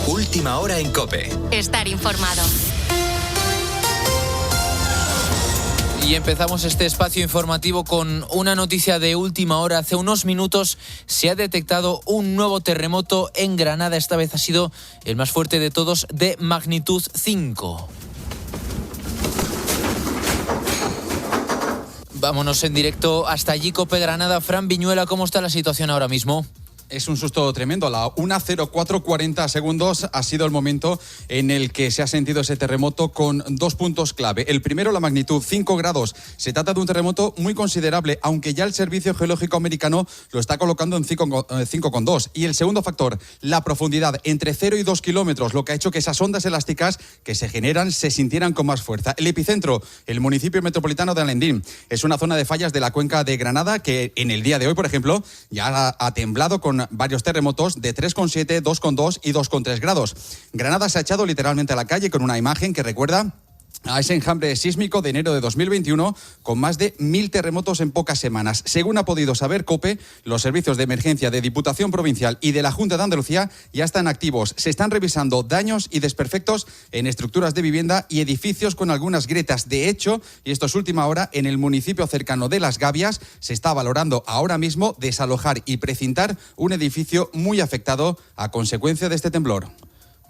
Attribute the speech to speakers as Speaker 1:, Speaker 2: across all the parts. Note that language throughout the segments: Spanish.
Speaker 1: Última hora en COPE.
Speaker 2: Estar informado.
Speaker 3: Y empezamos este espacio informativo con una noticia de última hora. Hace unos minutos se ha detectado un nuevo terremoto en Granada. Esta vez ha sido el más fuerte de todos, de magnitud 5. Vámonos en directo hasta allí, COPE Granada. Fran Viñuela, ¿cómo está la situación ahora mismo?
Speaker 4: Es un susto tremendo. A la 1:04:40 segundos ha sido el momento en el que se ha sentido ese terremoto con 2 puntos clave. El primero, la magnitud 5 grados. Se trata de un terremoto muy considerable, aunque ya el Servicio Geológico Americano lo está colocando en 5,2. Y el segundo factor, la profundidad, entre 0 y 2 kilómetros, lo que ha hecho que esas ondas elásticas que se generan se sintieran con más fuerza. El epicentro, el municipio metropolitano de Alendín. Es una zona de fallas de la cuenca de Granada que en el día de hoy, por ejemplo, ya ha temblado con varios terremotos de 3,7, 2,2 y 2,3 grados. Granada se ha echado literalmente a la calle con una imagen que recuerda a ese enjambre sísmico de enero de 2021 con más de 1.000 terremotos en pocas semanas. Según ha podido saber COPE, los servicios de emergencia de Diputación Provincial y de la Junta de Andalucía ya están activos. Se están revisando daños y desperfectos en estructuras de vivienda y edificios con algunas grietas. De hecho, y esto es última hora, en el municipio cercano de Las Gavias se está valorando ahora mismo desalojar y precintar un edificio muy afectado a consecuencia de este temblor.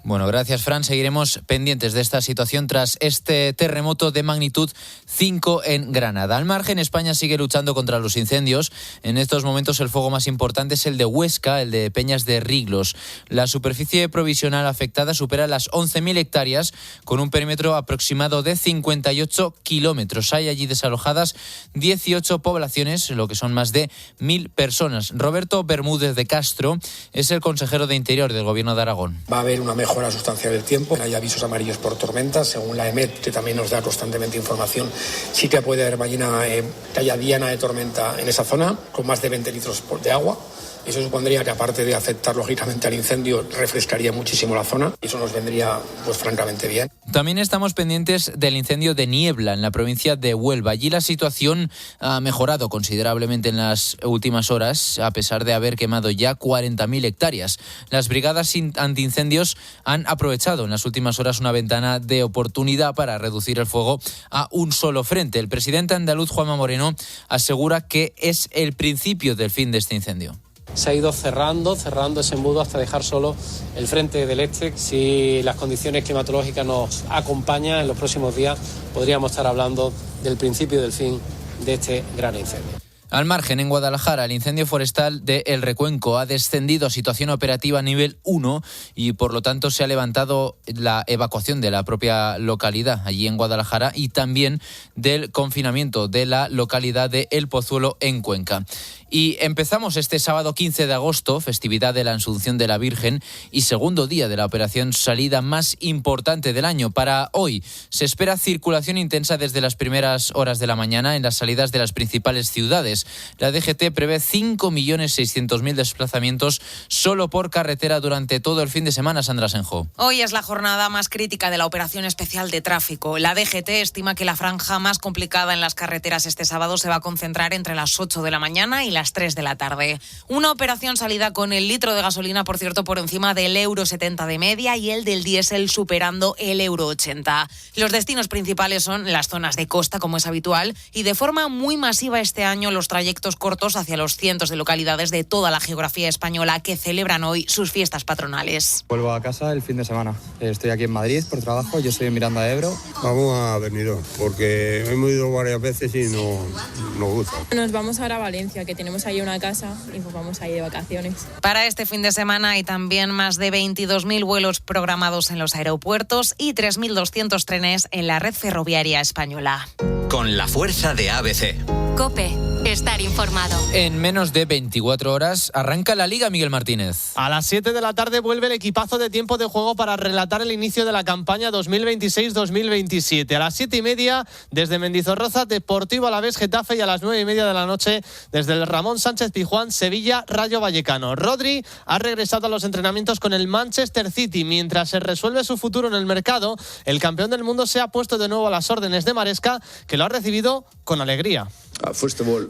Speaker 3: Bueno, gracias, Fran. Seguiremos pendientes de esta situación tras este terremoto de magnitud 5 en Granada. Al margen, España sigue luchando contra los incendios. En estos momentos el fuego más importante es el de Huesca, el de Peñas de Riglos. La superficie provisional afectada supera las 11.000 hectáreas con un perímetro aproximado de 58 kilómetros. Hay allí desalojadas 18 poblaciones, lo que son más de 1.000 personas. Roberto Bermúdez de Castro es el consejero de Interior del Gobierno de Aragón.
Speaker 5: Va a haber una mejora sustancial del tiempo. Hay avisos amarillos por tormentas, según la EMET, que también nos da constantemente información. Sí que puede haber mañana que haya diana de tormenta en esa zona, con más de 20 litros de agua. Eso supondría que, aparte de afectar lógicamente al incendio, refrescaría muchísimo la zona y eso nos vendría pues francamente bien.
Speaker 3: También estamos pendientes del incendio de Niebla en la provincia de Huelva. Allí la situación ha mejorado considerablemente en las últimas horas, a pesar de haber quemado ya 40.000 hectáreas. Las brigadas antiincendios han aprovechado en las últimas horas una ventana de oportunidad para reducir el fuego a un solo frente. El presidente andaluz, Juanma Moreno, asegura que es el principio del fin de este incendio.
Speaker 6: Se ha ido cerrando ese embudo hasta dejar solo el frente del este. Si las condiciones climatológicas nos acompañan en los próximos días, podríamos estar hablando del principio del fin de este gran incendio.
Speaker 3: Al margen, en Guadalajara, el incendio forestal de El Recuenco ha descendido a situación operativa nivel 1 y, por lo tanto, se ha levantado la evacuación de la propia localidad allí en Guadalajara y también del confinamiento de la localidad de El Pozuelo en Cuenca. Y empezamos este sábado 15 de agosto, festividad de la Asunción de la Virgen y segundo día de la operación salida más importante del año. Para hoy se espera circulación intensa desde las primeras horas de la mañana en las salidas de las principales ciudades. La DGT prevé 5.600.000 desplazamientos solo por carretera durante todo el fin de semana, Sandra Senjo.
Speaker 7: Hoy es la jornada más crítica de la operación especial de tráfico. La DGT estima que la franja más complicada en las carreteras este sábado se va a concentrar entre las 8 de la mañana y las 3 de la tarde. Una operación salida con el litro de gasolina, por cierto, por encima del €70 de media y el del diésel superando el €80. Los destinos principales son las zonas de costa, como es habitual, y de forma muy masiva este año los trayectos cortos hacia los cientos de localidades de toda la geografía española que celebran hoy sus fiestas patronales.
Speaker 8: Vuelvo a casa el fin de semana. Estoy aquí en Madrid por trabajo, yo soy en Miranda de Ebro.
Speaker 9: Vamos a Benidorm porque hemos ido varias veces y nos gusta.
Speaker 10: Nos vamos ahora a Valencia, que tenemos ahí una casa y pues vamos ahí de vacaciones.
Speaker 7: Para este fin de semana hay también más de 22.000 vuelos programados en los aeropuertos y 3.200 trenes en la red ferroviaria española.
Speaker 1: Con la fuerza de ABC.
Speaker 2: COPE. Estar informado.
Speaker 3: En menos de 24 horas arranca la Liga, Miguel Martínez.
Speaker 11: A las 7 de la tarde vuelve el equipazo de Tiempo de Juego para relatar el inicio de la campaña 2026-2027. A las 7:30 desde Mendizorroza, Deportivo Alavés Getafe, y a las 9:30 de la noche desde el Ramón Sánchez Pizjuán, Sevilla Rayo Vallecano. Rodri ha regresado a los entrenamientos con el Manchester City. Mientras se resuelve su futuro en el mercado, el campeón del mundo se ha puesto de nuevo a las órdenes de Maresca, que lo ha recibido con alegría.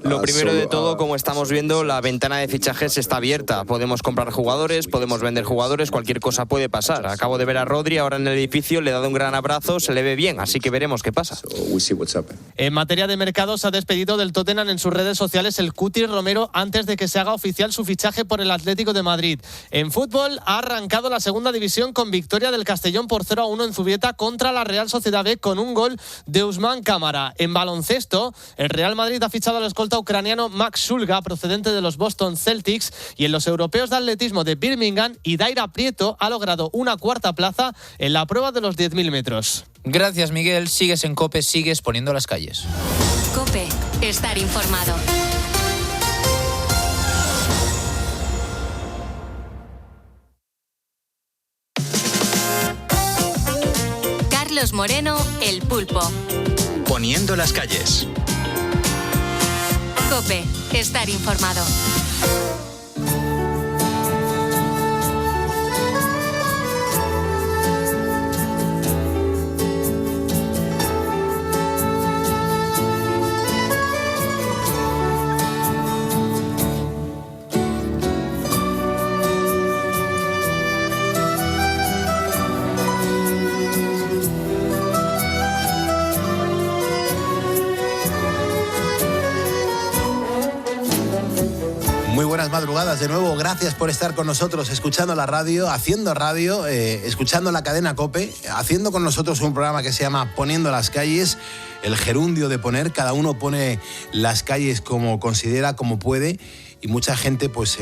Speaker 12: Lo primero de todo, como estamos viendo, la ventana de fichajes está abierta. Podemos comprar jugadores, podemos vender jugadores, cualquier cosa puede pasar. Acabo de ver a Rodri ahora en el edificio, le he dado un gran abrazo, se le ve bien, así que veremos qué pasa.
Speaker 11: En materia de mercado, se ha despedido del Tottenham en sus redes sociales el Cuti Romero antes de que se haga oficial su fichaje por el Atlético de Madrid. En fútbol, ha arrancado la segunda división con victoria del Castellón por 0-1 en Zubieta contra la Real Sociedad B con un gol de Ousmane Cámara. En baloncesto, el Real Madrid ha fichado al escolta ucraniano Max Shulga, procedente de los Boston Celtics, y en los europeos de atletismo de Birmingham, Idaira Prieto ha logrado una cuarta plaza en la prueba de los 10.000 metros.
Speaker 3: Gracias, Miguel. Sigues en COPE, sigues poniendo las calles.
Speaker 2: COPE, estar informado. Carlos Moreno, El Pulpo.
Speaker 1: Poniendo las calles.
Speaker 2: COPE, estar informado.
Speaker 13: Muy buenas madrugadas de nuevo, gracias por estar con nosotros, escuchando la radio, haciendo radio, escuchando la cadena COPE, haciendo con nosotros un programa que se llama Poniendo las calles, el gerundio de poner, cada uno pone las calles como considera, como puede, y mucha gente, pues,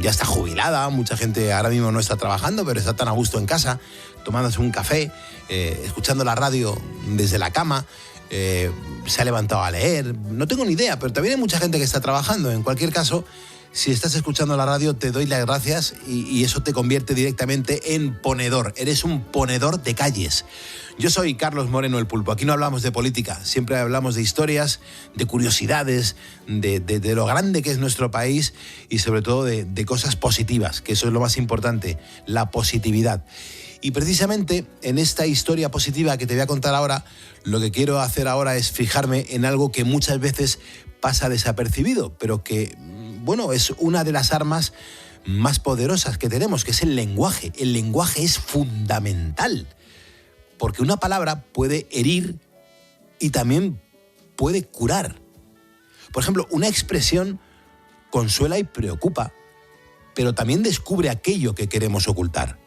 Speaker 13: ya está jubilada, mucha gente ahora mismo no está trabajando, pero está tan a gusto en casa, tomándose un café, escuchando la radio desde la cama. Se ha levantado a leer, no tengo ni idea, pero también hay mucha gente que está trabajando. En cualquier caso, si estás escuchando la radio, te doy las gracias y eso te convierte directamente en ponedor. Eres un ponedor de calles. Yo soy Carlos Moreno, El Pulpo. Aquí no hablamos de política, siempre hablamos de historias, de curiosidades, de lo grande que es nuestro país y sobre todo de cosas positivas, que eso es lo más importante, la positividad. Y precisamente en esta historia positiva que te voy a contar ahora, lo que quiero hacer ahora es fijarme en algo que muchas veces pasa desapercibido, pero que, bueno, es una de las armas más poderosas que tenemos, que es el lenguaje. El lenguaje es fundamental, porque una palabra puede herir y también puede curar. Por ejemplo, una expresión consuela y preocupa, pero también descubre aquello que queremos ocultar.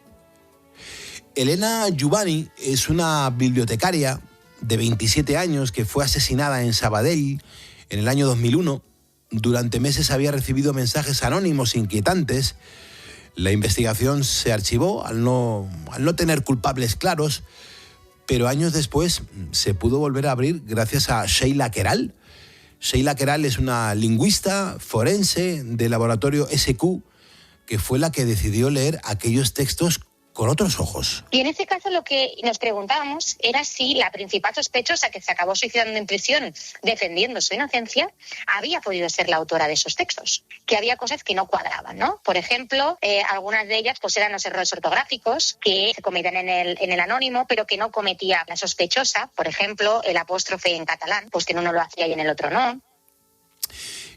Speaker 13: Elena Giovanni es una bibliotecaria de 27 años que fue asesinada en Sabadell en el año 2001. Durante meses había recibido mensajes anónimos inquietantes. La investigación se archivó al no tener culpables claros, pero años después se pudo volver a abrir gracias a Sheila Queralt. Sheila Queralt es una lingüista forense del laboratorio SQ que fue la que decidió leer aquellos textos con otros ojos.
Speaker 14: Y en ese caso lo que nos preguntábamos era si la principal sospechosa que se acabó suicidando en prisión defendiendo su inocencia había podido ser la autora de esos textos, que había cosas que no cuadraban, ¿no? Por ejemplo, algunas de ellas pues eran los errores ortográficos que se cometían en el anónimo, pero que no cometía la sospechosa, por ejemplo, el apóstrofe en catalán, pues que en uno lo hacía y en el otro no.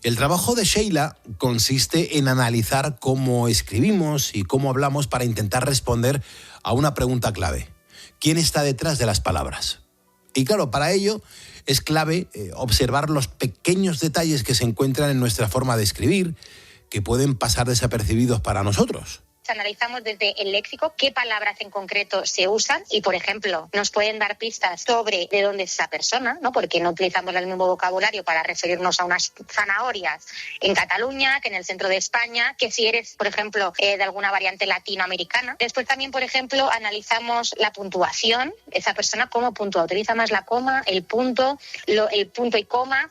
Speaker 13: El trabajo de Sheila consiste en analizar cómo escribimos y cómo hablamos para intentar responder a una pregunta clave. ¿Quién está detrás de las palabras? Y claro, para ello es clave observar los pequeños detalles que se encuentran en nuestra forma de escribir, que pueden pasar desapercibidos para nosotros.
Speaker 14: Analizamos desde el léxico qué palabras en concreto se usan y, por ejemplo, nos pueden dar pistas sobre de dónde es esa persona, ¿no? Porque no utilizamos el mismo vocabulario para referirnos a unas zanahorias en Cataluña que en el centro de España, que si eres, por ejemplo, de alguna variante latinoamericana. Después también, por ejemplo, analizamos la puntuación, esa persona cómo puntúa, utiliza más la coma, el punto y coma.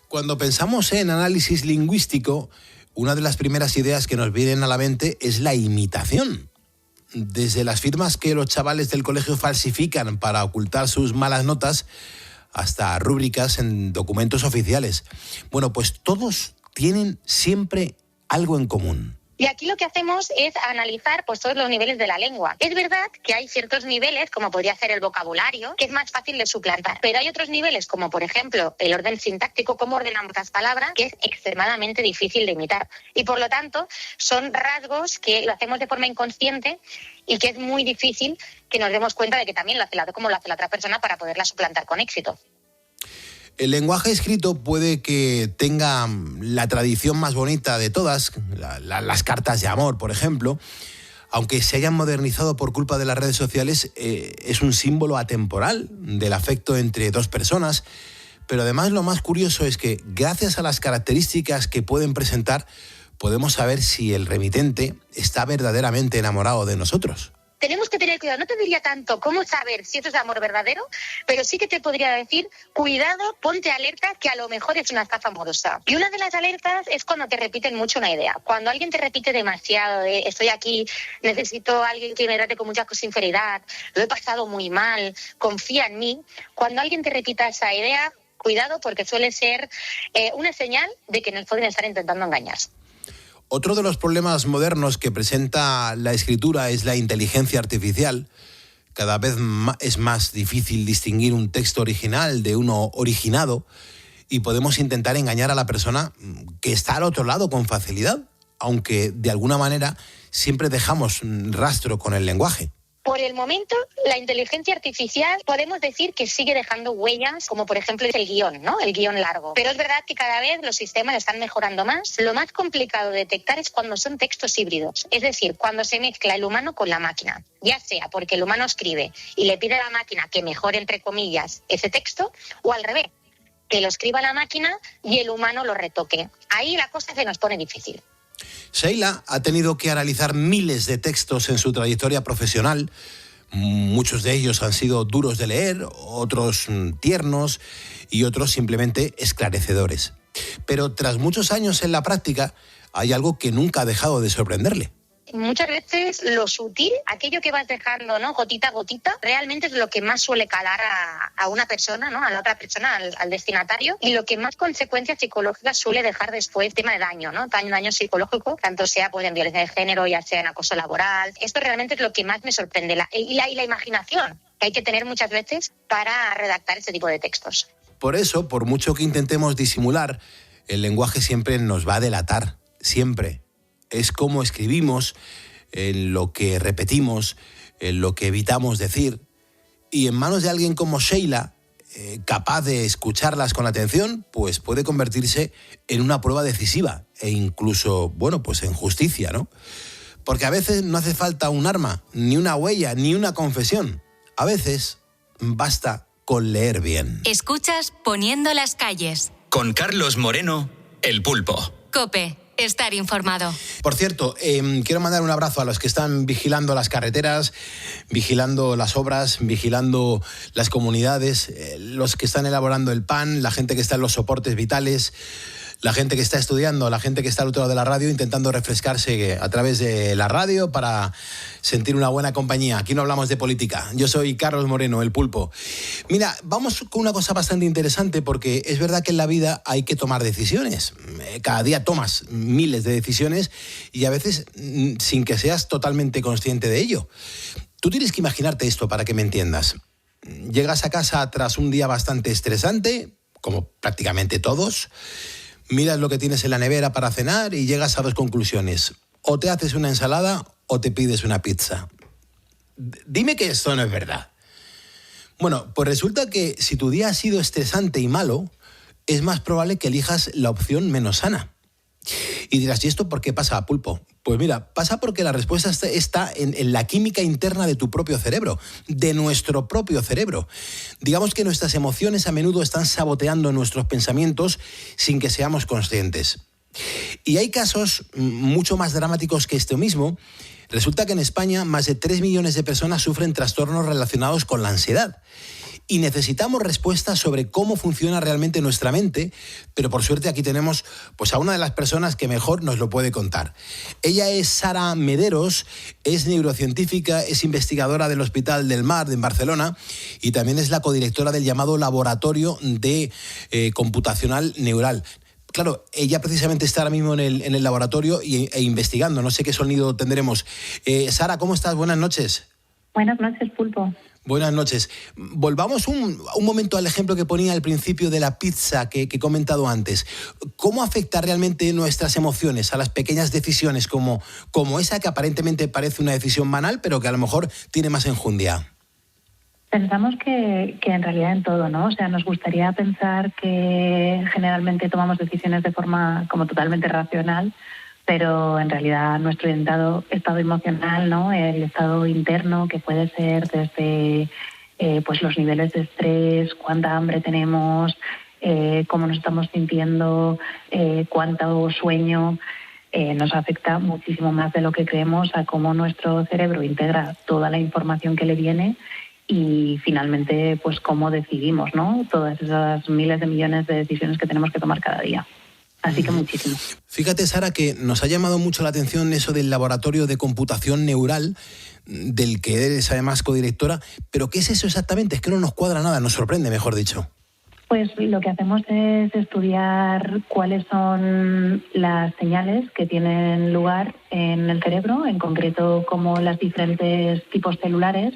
Speaker 13: Cuando pensamos en análisis lingüístico, una de las primeras ideas que nos vienen a la mente es la imitación. Desde las firmas que los chavales del colegio falsifican para ocultar sus malas notas hasta rúbricas en documentos oficiales. Bueno, pues todos tienen siempre algo en común.
Speaker 14: Y aquí lo que hacemos es analizar pues todos los niveles de la lengua. Es verdad que hay ciertos niveles, como podría ser el vocabulario, que es más fácil de suplantar, pero hay otros niveles, como por ejemplo el orden sintáctico, cómo ordenamos las palabras, que es extremadamente difícil de imitar. Y por lo tanto, son rasgos que lo hacemos de forma inconsciente y que es muy difícil que nos demos cuenta de que también lo hace como lo hace la otra persona para poderla suplantar con éxito.
Speaker 13: El lenguaje escrito puede que tenga la tradición más bonita de todas, las cartas de amor, por ejemplo, aunque se hayan modernizado por culpa de las redes sociales, es un símbolo atemporal del afecto entre dos personas, pero además lo más curioso es que gracias a las características que pueden presentar, podemos saber si el remitente está verdaderamente enamorado de nosotros.
Speaker 14: Tenemos que tener cuidado, no te diría tanto cómo saber si esto es amor verdadero, pero sí que te podría decir, cuidado, ponte alerta, que a lo mejor es una estafa amorosa. Y una de las alertas es cuando te repiten mucho una idea. Cuando alguien te repite demasiado, de estoy aquí, necesito a alguien que me trate con mucha sinceridad, lo he pasado muy mal, confía en mí. Cuando alguien te repita esa idea, cuidado, porque suele ser una señal de que nos pueden estar intentando engañar.
Speaker 13: Otro de los problemas modernos que presenta la escritura es la inteligencia artificial. Cada vez es más difícil distinguir un texto original de uno originado y podemos intentar engañar a la persona que está al otro lado con facilidad, aunque de alguna manera siempre dejamos rastro con el lenguaje.
Speaker 14: Por el momento, la inteligencia artificial podemos decir que sigue dejando huellas, como por ejemplo el guión, ¿no? El guión largo. Pero es verdad que cada vez los sistemas están mejorando más. Lo más complicado de detectar es cuando son textos híbridos, es decir, cuando se mezcla el humano con la máquina, ya sea porque el humano escribe y le pide a la máquina que mejore, entre comillas, ese texto, o al revés, que lo escriba la máquina y el humano lo retoque. Ahí la cosa se nos pone difícil.
Speaker 13: Sheila ha tenido que analizar miles de textos en su trayectoria profesional. Muchos de ellos han sido duros de leer, otros tiernos y otros simplemente esclarecedores. Pero tras muchos años en la práctica, hay algo que nunca ha dejado de sorprenderle.
Speaker 14: Muchas veces lo sutil, aquello que vas dejando, ¿no? Gotita a gotita, realmente es lo que más suele calar a una persona, ¿no? A la otra persona, al destinatario, y lo que más consecuencias psicológicas suele dejar después, tema de daño, ¿no? Daño psicológico, tanto sea pues, en violencia de género, ya sea en acoso laboral. Esto realmente es lo que más me sorprende, y la imaginación que hay que tener muchas veces para redactar este tipo de textos.
Speaker 13: Por eso, por mucho que intentemos disimular, el lenguaje siempre nos va a delatar, siempre. Es cómo escribimos, en lo que repetimos, en lo que evitamos decir. Y en manos de alguien como Sheila, capaz de escucharlas con atención, pues puede convertirse en una prueba decisiva e incluso, bueno, pues en justicia, ¿no? Porque a veces no hace falta un arma, ni una huella, ni una confesión. A veces basta con leer bien.
Speaker 2: Escuchas Poniendo las calles.
Speaker 1: Con Carlos Moreno, El Pulpo.
Speaker 2: COPE. Estar informado.
Speaker 13: Por cierto, quiero mandar un abrazo a los que están vigilando las carreteras, vigilando las obras, vigilando las comunidades, los que están elaborando el pan, la gente que está en los soportes vitales, la gente que está estudiando, la gente que está al otro lado de la radio intentando refrescarse a través de la radio para sentir una buena compañía. Aquí no hablamos de política. Yo soy Carlos Moreno, El Pulpo. Mira, vamos con una cosa bastante interesante porque es verdad que en la vida hay que tomar decisiones. Cada día tomas miles de decisiones y a veces sin que seas totalmente consciente de ello. Tú tienes que imaginarte esto para que me entiendas. Llegas a casa tras un día bastante estresante, como prácticamente todos. Miras lo que tienes en la nevera para cenar y llegas a dos conclusiones. O te haces una ensalada o te pides una pizza. Dime que esto no es verdad. Bueno, pues resulta que si tu día ha sido estresante y malo, es más probable que elijas la opción menos sana. Y dirás, ¿y esto por qué pasa, Pulpo? Pues mira, pasa porque la respuesta está en la química interna de tu propio cerebro, de nuestro propio cerebro. Digamos que nuestras emociones a menudo están saboteando nuestros pensamientos sin que seamos conscientes. Y hay casos mucho más dramáticos que este mismo. Resulta que en España más de 3 millones de personas sufren trastornos relacionados con la ansiedad. Y necesitamos respuestas sobre cómo funciona realmente nuestra mente, pero por suerte aquí tenemos pues, a una de las personas que mejor nos lo puede contar. Ella es Sara Mederos, es neurocientífica, es investigadora del Hospital del Mar en Barcelona y también es la codirectora del llamado Laboratorio de Computacional Neural. claro, ella precisamente está ahora mismo en el laboratorio e investigando. No sé qué sonido tendremos. Sara, ¿cómo estás? Buenas noches.
Speaker 15: Buenas noches, Pulpo.
Speaker 13: Buenas noches. Volvamos un momento al ejemplo que ponía al principio de la pizza que he comentado antes. ¿Cómo afecta realmente nuestras emociones a las pequeñas decisiones como esa que aparentemente parece una decisión banal, pero que a lo mejor tiene más enjundia?
Speaker 15: Pensamos que en realidad en todo, ¿no? O sea, nos gustaría pensar que generalmente tomamos decisiones de forma como totalmente racional, pero en realidad nuestro estado emocional, ¿no? El estado interno, que puede ser desde pues los niveles de estrés, cuánta hambre tenemos, cómo nos estamos sintiendo, cuánto sueño, nos afecta muchísimo más de lo que creemos a cómo nuestro cerebro integra toda la información que le viene y finalmente pues cómo decidimos, ¿no? Todas esas miles de millones de decisiones que tenemos que tomar cada día. Así que muchísimo.
Speaker 13: Fíjate, Sara, que nos ha llamado mucho la atención eso del laboratorio de computación neural, del que eres además codirectora, pero ¿qué es eso exactamente? Es que no nos cuadra nada, nos sorprende, mejor dicho.
Speaker 15: Pues lo que hacemos es estudiar cuáles son las señales que tienen lugar en el cerebro, en concreto cómo los diferentes tipos celulares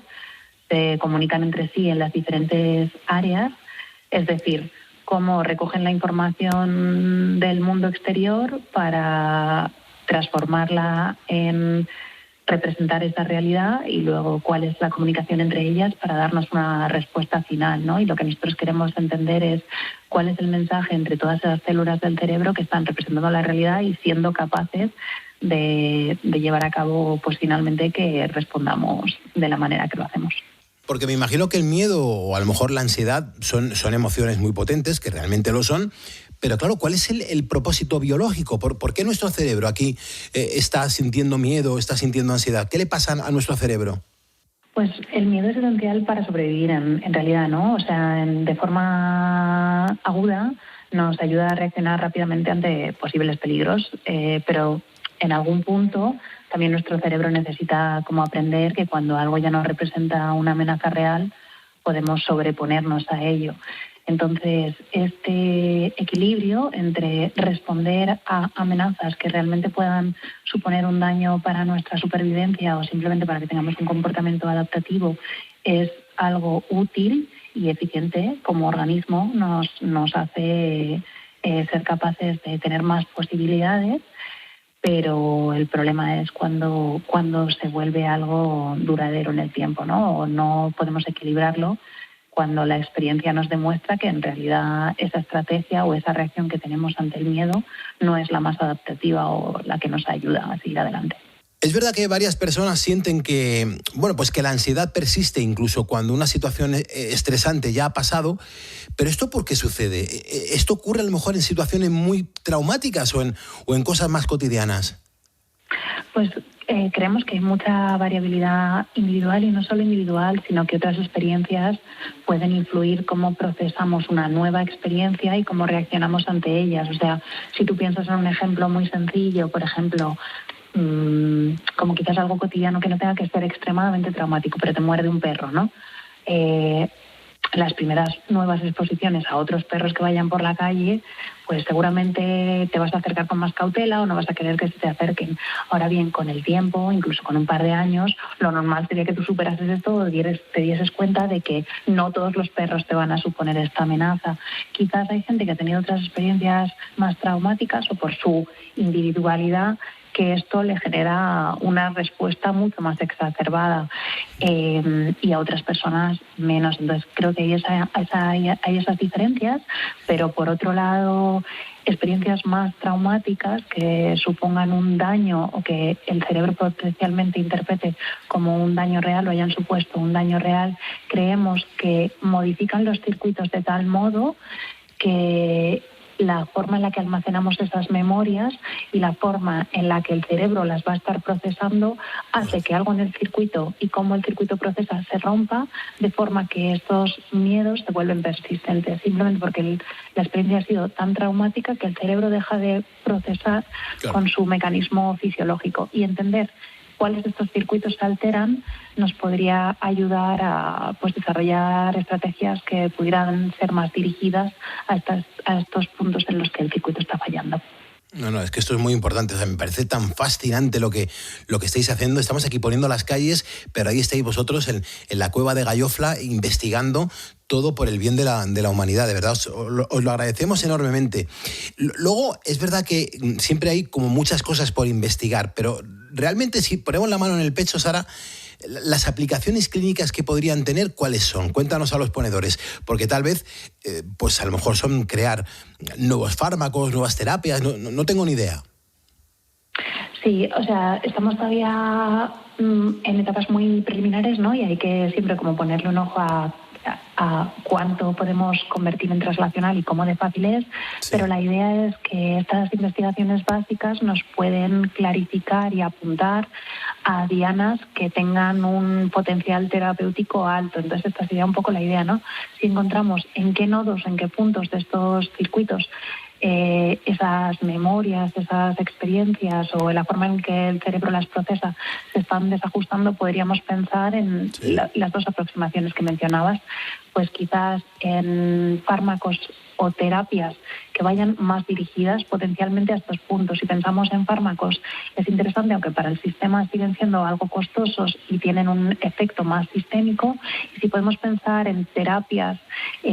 Speaker 15: se comunican entre sí en las diferentes áreas, es decir, cómo recogen la información del mundo exterior para transformarla en representar esa realidad y luego cuál es la comunicación entre ellas para darnos una respuesta final, ¿no? Y lo que nosotros queremos entender es cuál es el mensaje entre todas esas células del cerebro que están representando la realidad y siendo capaces de llevar a cabo, pues finalmente, que respondamos de la manera que lo hacemos.
Speaker 13: Porque me imagino que el miedo o a lo mejor la ansiedad son emociones muy potentes, que realmente lo son, pero claro, ¿cuál es el propósito biológico? ¿Por qué nuestro cerebro aquí está sintiendo miedo, está sintiendo ansiedad? ¿Qué le pasa a nuestro cerebro?
Speaker 15: Pues el miedo es esencial para sobrevivir en realidad, ¿no? O sea, de forma aguda nos ayuda a reaccionar rápidamente ante posibles peligros, pero en algún punto también nuestro cerebro necesita como aprender que cuando algo ya no representa una amenaza real, podemos sobreponernos a ello. Entonces, este equilibrio entre responder a amenazas que realmente puedan suponer un daño para nuestra supervivencia o simplemente para que tengamos un comportamiento adaptativo es algo útil y eficiente como organismo, nos hace ser capaces de tener más posibilidades, pero el problema es cuando se vuelve algo duradero en el tiempo, ¿no? O no podemos equilibrarlo cuando la experiencia nos demuestra que en realidad esa estrategia o esa reacción que tenemos ante el miedo no es la más adaptativa o la que nos ayuda a seguir adelante.
Speaker 13: Es verdad que varias personas sienten que, pues que la ansiedad persiste incluso cuando una situación estresante ya ha pasado, pero ¿esto por qué sucede? ¿Esto ocurre a lo mejor en situaciones muy traumáticas o en cosas más cotidianas?
Speaker 15: Pues creemos que hay mucha variabilidad individual y no solo individual, sino que otras experiencias pueden influir cómo procesamos una nueva experiencia y cómo reaccionamos ante ellas. O sea, si tú piensas en un ejemplo muy sencillo, por ejemplo, como quizás algo cotidiano que no tenga que ser extremadamente traumático, pero te muerde un perro, ¿no? Las primeras nuevas exposiciones a otros perros que vayan por la calle, pues seguramente te vas a acercar con más cautela o no vas a querer que se te acerquen. Ahora bien, con el tiempo, incluso con un par de años, lo normal sería que tú superases esto o te dieses cuenta de que no todos los perros te van a suponer esta amenaza. Quizás hay gente que ha tenido otras experiencias más traumáticas o por su individualidad que esto le genera una respuesta mucho más exacerbada y a otras personas menos. Entonces creo que hay esas diferencias, pero por otro lado, experiencias más traumáticas que supongan un daño o que el cerebro potencialmente interprete como un daño real o hayan supuesto un daño real, creemos que modifican los circuitos de tal modo que la forma en la que almacenamos esas memorias y la forma en la que el cerebro las va a estar procesando hace que algo en el circuito y cómo el circuito procesa se rompa, de forma que estos miedos se vuelven persistentes, simplemente porque la experiencia ha sido tan traumática que el cerebro deja de procesar con su mecanismo fisiológico. Y entender cuáles de estos circuitos se alteran nos podría ayudar a desarrollar estrategias que pudieran ser más dirigidas a estos puntos en los que el circuito está fallando.
Speaker 13: No, es que esto es muy importante. O sea, me parece tan fascinante lo que estáis haciendo. Estamos aquí poniendo las calles, pero ahí estáis vosotros en la cueva de Gallofla investigando todo por el bien de la humanidad. De verdad, os lo agradecemos enormemente. Luego, es verdad que siempre hay como muchas cosas por investigar, pero realmente si ponemos la mano en el pecho, Sara, las aplicaciones clínicas que podrían tener, ¿cuáles son? Cuéntanos a los ponedores, porque tal vez, pues a lo mejor son crear nuevos fármacos, nuevas terapias, no tengo ni idea.
Speaker 15: Sí, o sea, estamos todavía en etapas muy preliminares, ¿no? Y hay que siempre como ponerle un ojo a cuánto podemos convertir en translacional y cómo de fácil es, sí. Pero la idea es que estas investigaciones básicas nos pueden clarificar y apuntar a dianas que tengan un potencial terapéutico alto. Entonces esta sería un poco la idea, ¿no? Si encontramos en qué nodos, en qué puntos de estos circuitos esas memorias, esas experiencias o la forma en que el cerebro las procesa se están desajustando, podríamos pensar en las dos aproximaciones que mencionabas, pues quizás en fármacos o terapias que vayan más dirigidas potencialmente a estos puntos. Si pensamos en fármacos, es interesante, aunque para el sistema siguen siendo algo costosos y tienen un efecto más sistémico, y si podemos pensar en terapias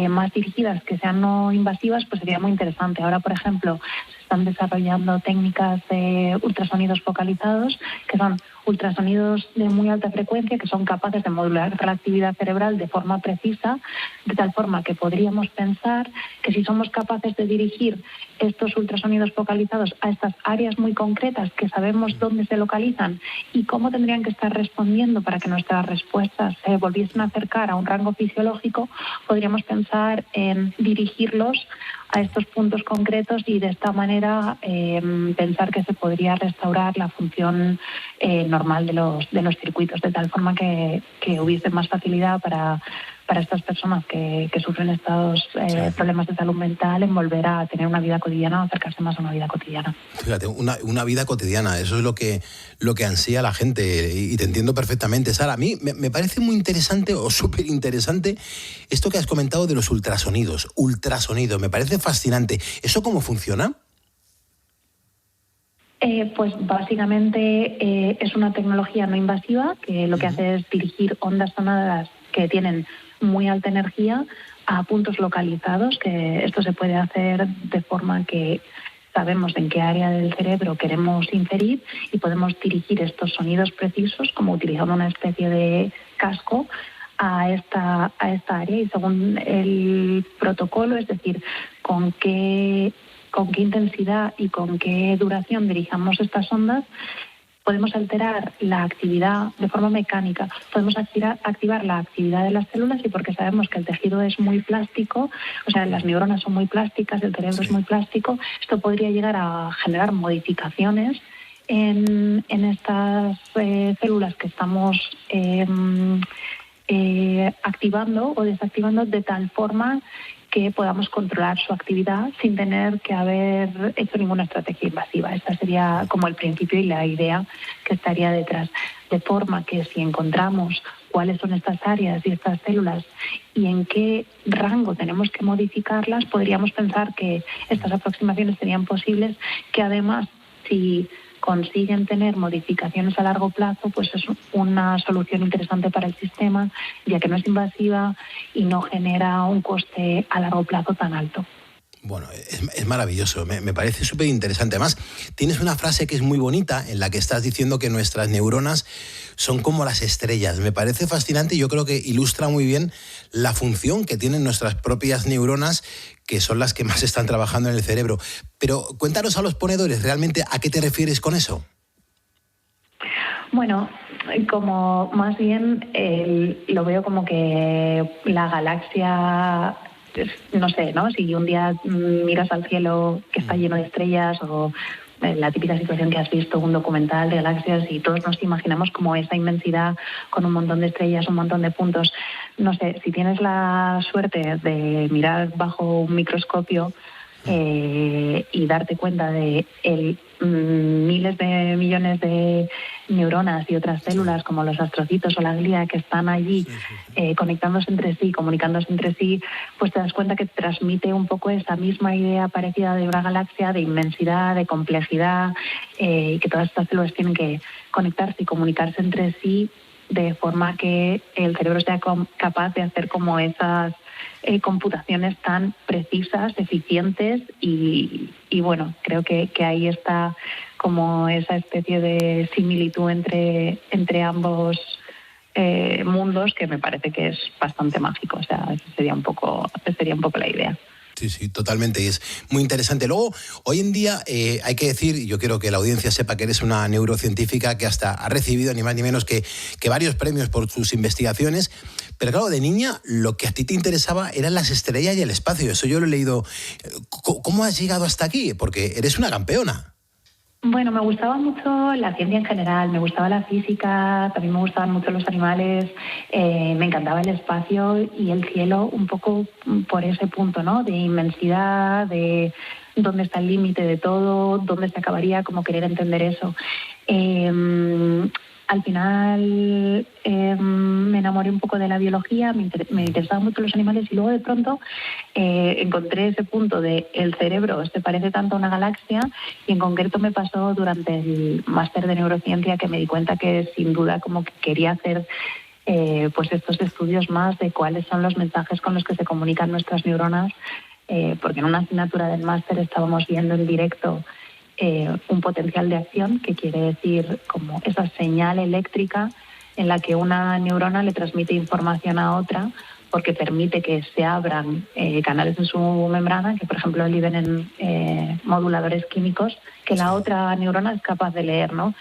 Speaker 15: más dirigidas que sean no invasivas, pues sería muy interesante. Ahora, por ejemplo, se están desarrollando técnicas de ultrasonidos focalizados, que son ultrasonidos de muy alta frecuencia que son capaces de modular la actividad cerebral de forma precisa, de tal forma que podríamos pensar que si somos capaces de dirigir estos ultrasonidos focalizados a estas áreas muy concretas que sabemos dónde se localizan y cómo tendrían que estar respondiendo para que nuestras respuestas se volviesen a acercar a un rango fisiológico, podríamos pensar en dirigirlos a estos puntos concretos y de esta manera pensar que se podría restaurar la función normal de los circuitos, de tal forma que hubiese más facilidad para estas personas que sufren estos problemas de salud mental en volver a tener una vida cotidiana o acercarse más a una vida cotidiana.
Speaker 13: Fíjate, una vida cotidiana, eso es lo que ansía la gente y te entiendo perfectamente. Sara, a mí me parece muy interesante o súper interesante esto que has comentado de los ultrasonidos, me parece fascinante. ¿Eso cómo funciona?
Speaker 15: Pues básicamente es una tecnología no invasiva que lo que hace es dirigir ondas sonoras que tienen muy alta energía a puntos localizados, que esto se puede hacer de forma que sabemos en qué área del cerebro queremos inferir y podemos dirigir estos sonidos precisos como utilizando una especie de casco a esta área, y según el protocolo, es decir, con qué intensidad y con qué duración dirijamos estas ondas, podemos alterar la actividad de forma mecánica, podemos activar la actividad de las células, y porque sabemos que el tejido es muy plástico, o sea, las neuronas son muy plásticas, el cerebro es muy plástico, esto podría llegar a generar modificaciones en estas células que estamos activando o desactivando, de tal forma que podamos controlar su actividad sin tener que haber hecho ninguna estrategia invasiva. Esta sería como el principio y la idea que estaría detrás. De forma que si encontramos cuáles son estas áreas y estas células y en qué rango tenemos que modificarlas, podríamos pensar que estas aproximaciones serían posibles, que además, si consiguen tener modificaciones a largo plazo, pues es una solución interesante para el sistema, ya que no es invasiva y no genera un coste a largo plazo tan alto.
Speaker 13: Bueno, es maravilloso, me parece súper interesante. Además, tienes una frase que es muy bonita en la que estás diciendo que nuestras neuronas son como las estrellas. Me parece fascinante y yo creo que ilustra muy bien la función que tienen nuestras propias neuronas, que son las que más están trabajando en el cerebro. Pero cuéntanos a los ponedores, ¿realmente a qué te refieres con eso?
Speaker 15: Bueno, como más bien lo veo como que la galaxia, no sé, ¿no? Si un día miras al cielo que está lleno de estrellas, o la típica situación que has visto, un documental de galaxias, y todos nos imaginamos como esa inmensidad con un montón de estrellas, un montón de puntos. No sé, si tienes la suerte de mirar bajo un microscopio y darte cuenta de miles de millones de neuronas y otras células como los astrocitos o la glía que están allí conectándose entre sí, comunicándose entre sí, pues te das cuenta que transmite un poco esa misma idea parecida de una galaxia, de inmensidad, de complejidad, y que todas estas células tienen que conectarse y comunicarse entre sí de forma que el cerebro sea capaz de hacer como esas computaciones tan precisas, eficientes y bueno, creo que ahí está como esa especie de similitud entre ambos mundos que me parece que es bastante mágico. O sea, esa sería un poco la idea.
Speaker 13: Sí, totalmente. Y es muy interesante. Luego, hoy en día hay que decir, y yo quiero que la audiencia sepa que eres una neurocientífica que hasta ha recibido ni más ni menos que varios premios por sus investigaciones. Pero claro, de niña lo que a ti te interesaba eran las estrellas y el espacio. Eso yo lo he leído. ¿Cómo has llegado hasta aquí? Porque eres una campeona.
Speaker 15: Bueno, me gustaba mucho la ciencia en general, me gustaba la física, también me gustaban mucho los animales, me encantaba el espacio y el cielo un poco por ese punto, ¿no? De inmensidad, de dónde está el límite de todo, dónde se acabaría, como querer entender eso. Al final me enamoré un poco de la biología, me interesaban mucho los animales y luego de pronto encontré ese punto de el cerebro se parece tanto a una galaxia y en concreto me pasó durante el máster de neurociencia que me di cuenta que sin duda como que quería hacer pues estos estudios más de cuáles son los mensajes con los que se comunican nuestras neuronas, porque en una asignatura del máster estábamos viendo en directo un potencial de acción, que quiere decir como esa señal eléctrica en la que una neurona le transmite información a otra porque permite que se abran canales en su membrana que, por ejemplo, liberen moduladores químicos que la otra neurona es capaz de leer, ¿no?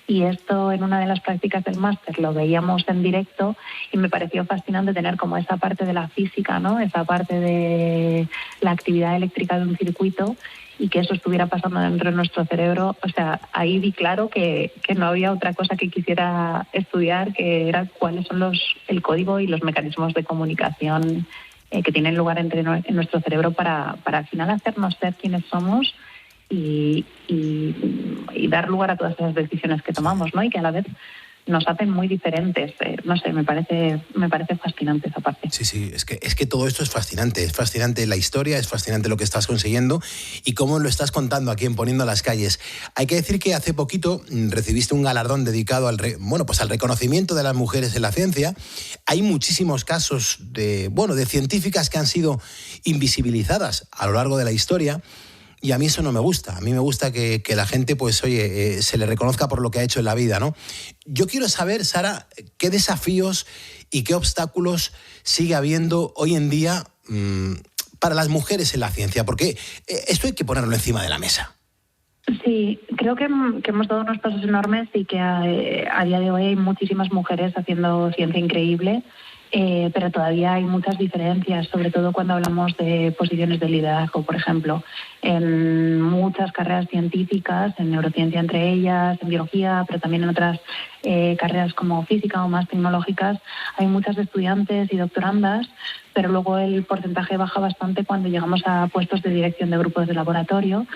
Speaker 15: Y esto en una de las prácticas del máster lo veíamos en directo y me pareció fascinante tener como esa parte de la física, ¿no? Esa parte de la actividad eléctrica de un circuito y que eso estuviera pasando dentro de nuestro cerebro. O sea, ahí vi claro que no había otra cosa que quisiera estudiar, que era cuáles son el código y los mecanismos de comunicación que tienen lugar en nuestro cerebro para al final hacernos ser quienes somos y dar lugar a todas esas decisiones que tomamos, ¿no? Y que a la vez nos hacen muy diferentes. No sé, me parece fascinante esa parte.
Speaker 13: Sí, es que todo esto es fascinante la historia, es fascinante lo que estás consiguiendo y cómo lo estás contando aquí en Poniendo las Calles. Hay que decir que hace poquito recibiste un galardón dedicado al reconocimiento de las mujeres en la ciencia. Hay muchísimos casos de científicas que han sido invisibilizadas a lo largo de la historia. Y a mí eso no me gusta. A mí me gusta que la gente, pues, oye, se le reconozca por lo que ha hecho en la vida, ¿no? Yo quiero saber, Sara, qué desafíos y qué obstáculos sigue habiendo hoy en día para las mujeres en la ciencia, porque esto hay que ponerlo encima de la mesa.
Speaker 15: Sí, creo que hemos dado unos pasos enormes y que a día de hoy hay muchísimas mujeres haciendo ciencia increíble. Pero todavía hay muchas diferencias, sobre todo cuando hablamos de posiciones de liderazgo, por ejemplo. En muchas carreras científicas, en neurociencia entre ellas, en biología, pero también en otras carreras como física o más tecnológicas, hay muchas estudiantes y doctorandas, pero luego el porcentaje baja bastante cuando llegamos a puestos de dirección de grupos de laboratorio.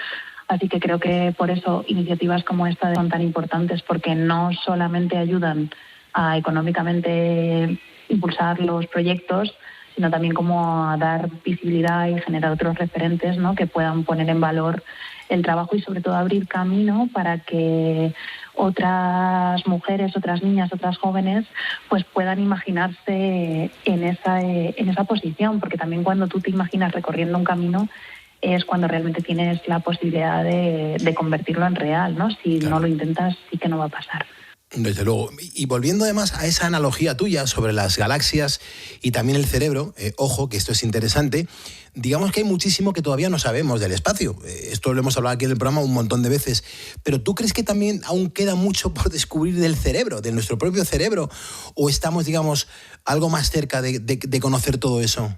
Speaker 15: Así que creo que por eso iniciativas como esta son tan importantes, porque no solamente ayudan a económicamente impulsar los proyectos, sino también como a dar visibilidad y generar otros referentes, ¿no? Que puedan poner en valor el trabajo y sobre todo abrir camino para que otras mujeres, otras niñas, otras jóvenes pues puedan imaginarse en esa posición, porque también cuando tú te imaginas recorriendo un camino es cuando realmente tienes la posibilidad de convertirlo en real, ¿no? Si no lo intentas, sí que no va a pasar.
Speaker 13: Desde luego. Y volviendo además a esa analogía tuya sobre las galaxias y también el cerebro, ojo, que esto es interesante, digamos que hay muchísimo que todavía no sabemos del espacio. Esto lo hemos hablado aquí en el programa un montón de veces. Pero ¿tú crees que también aún queda mucho por descubrir del cerebro, de nuestro propio cerebro? ¿O estamos, digamos, algo más cerca de conocer todo eso?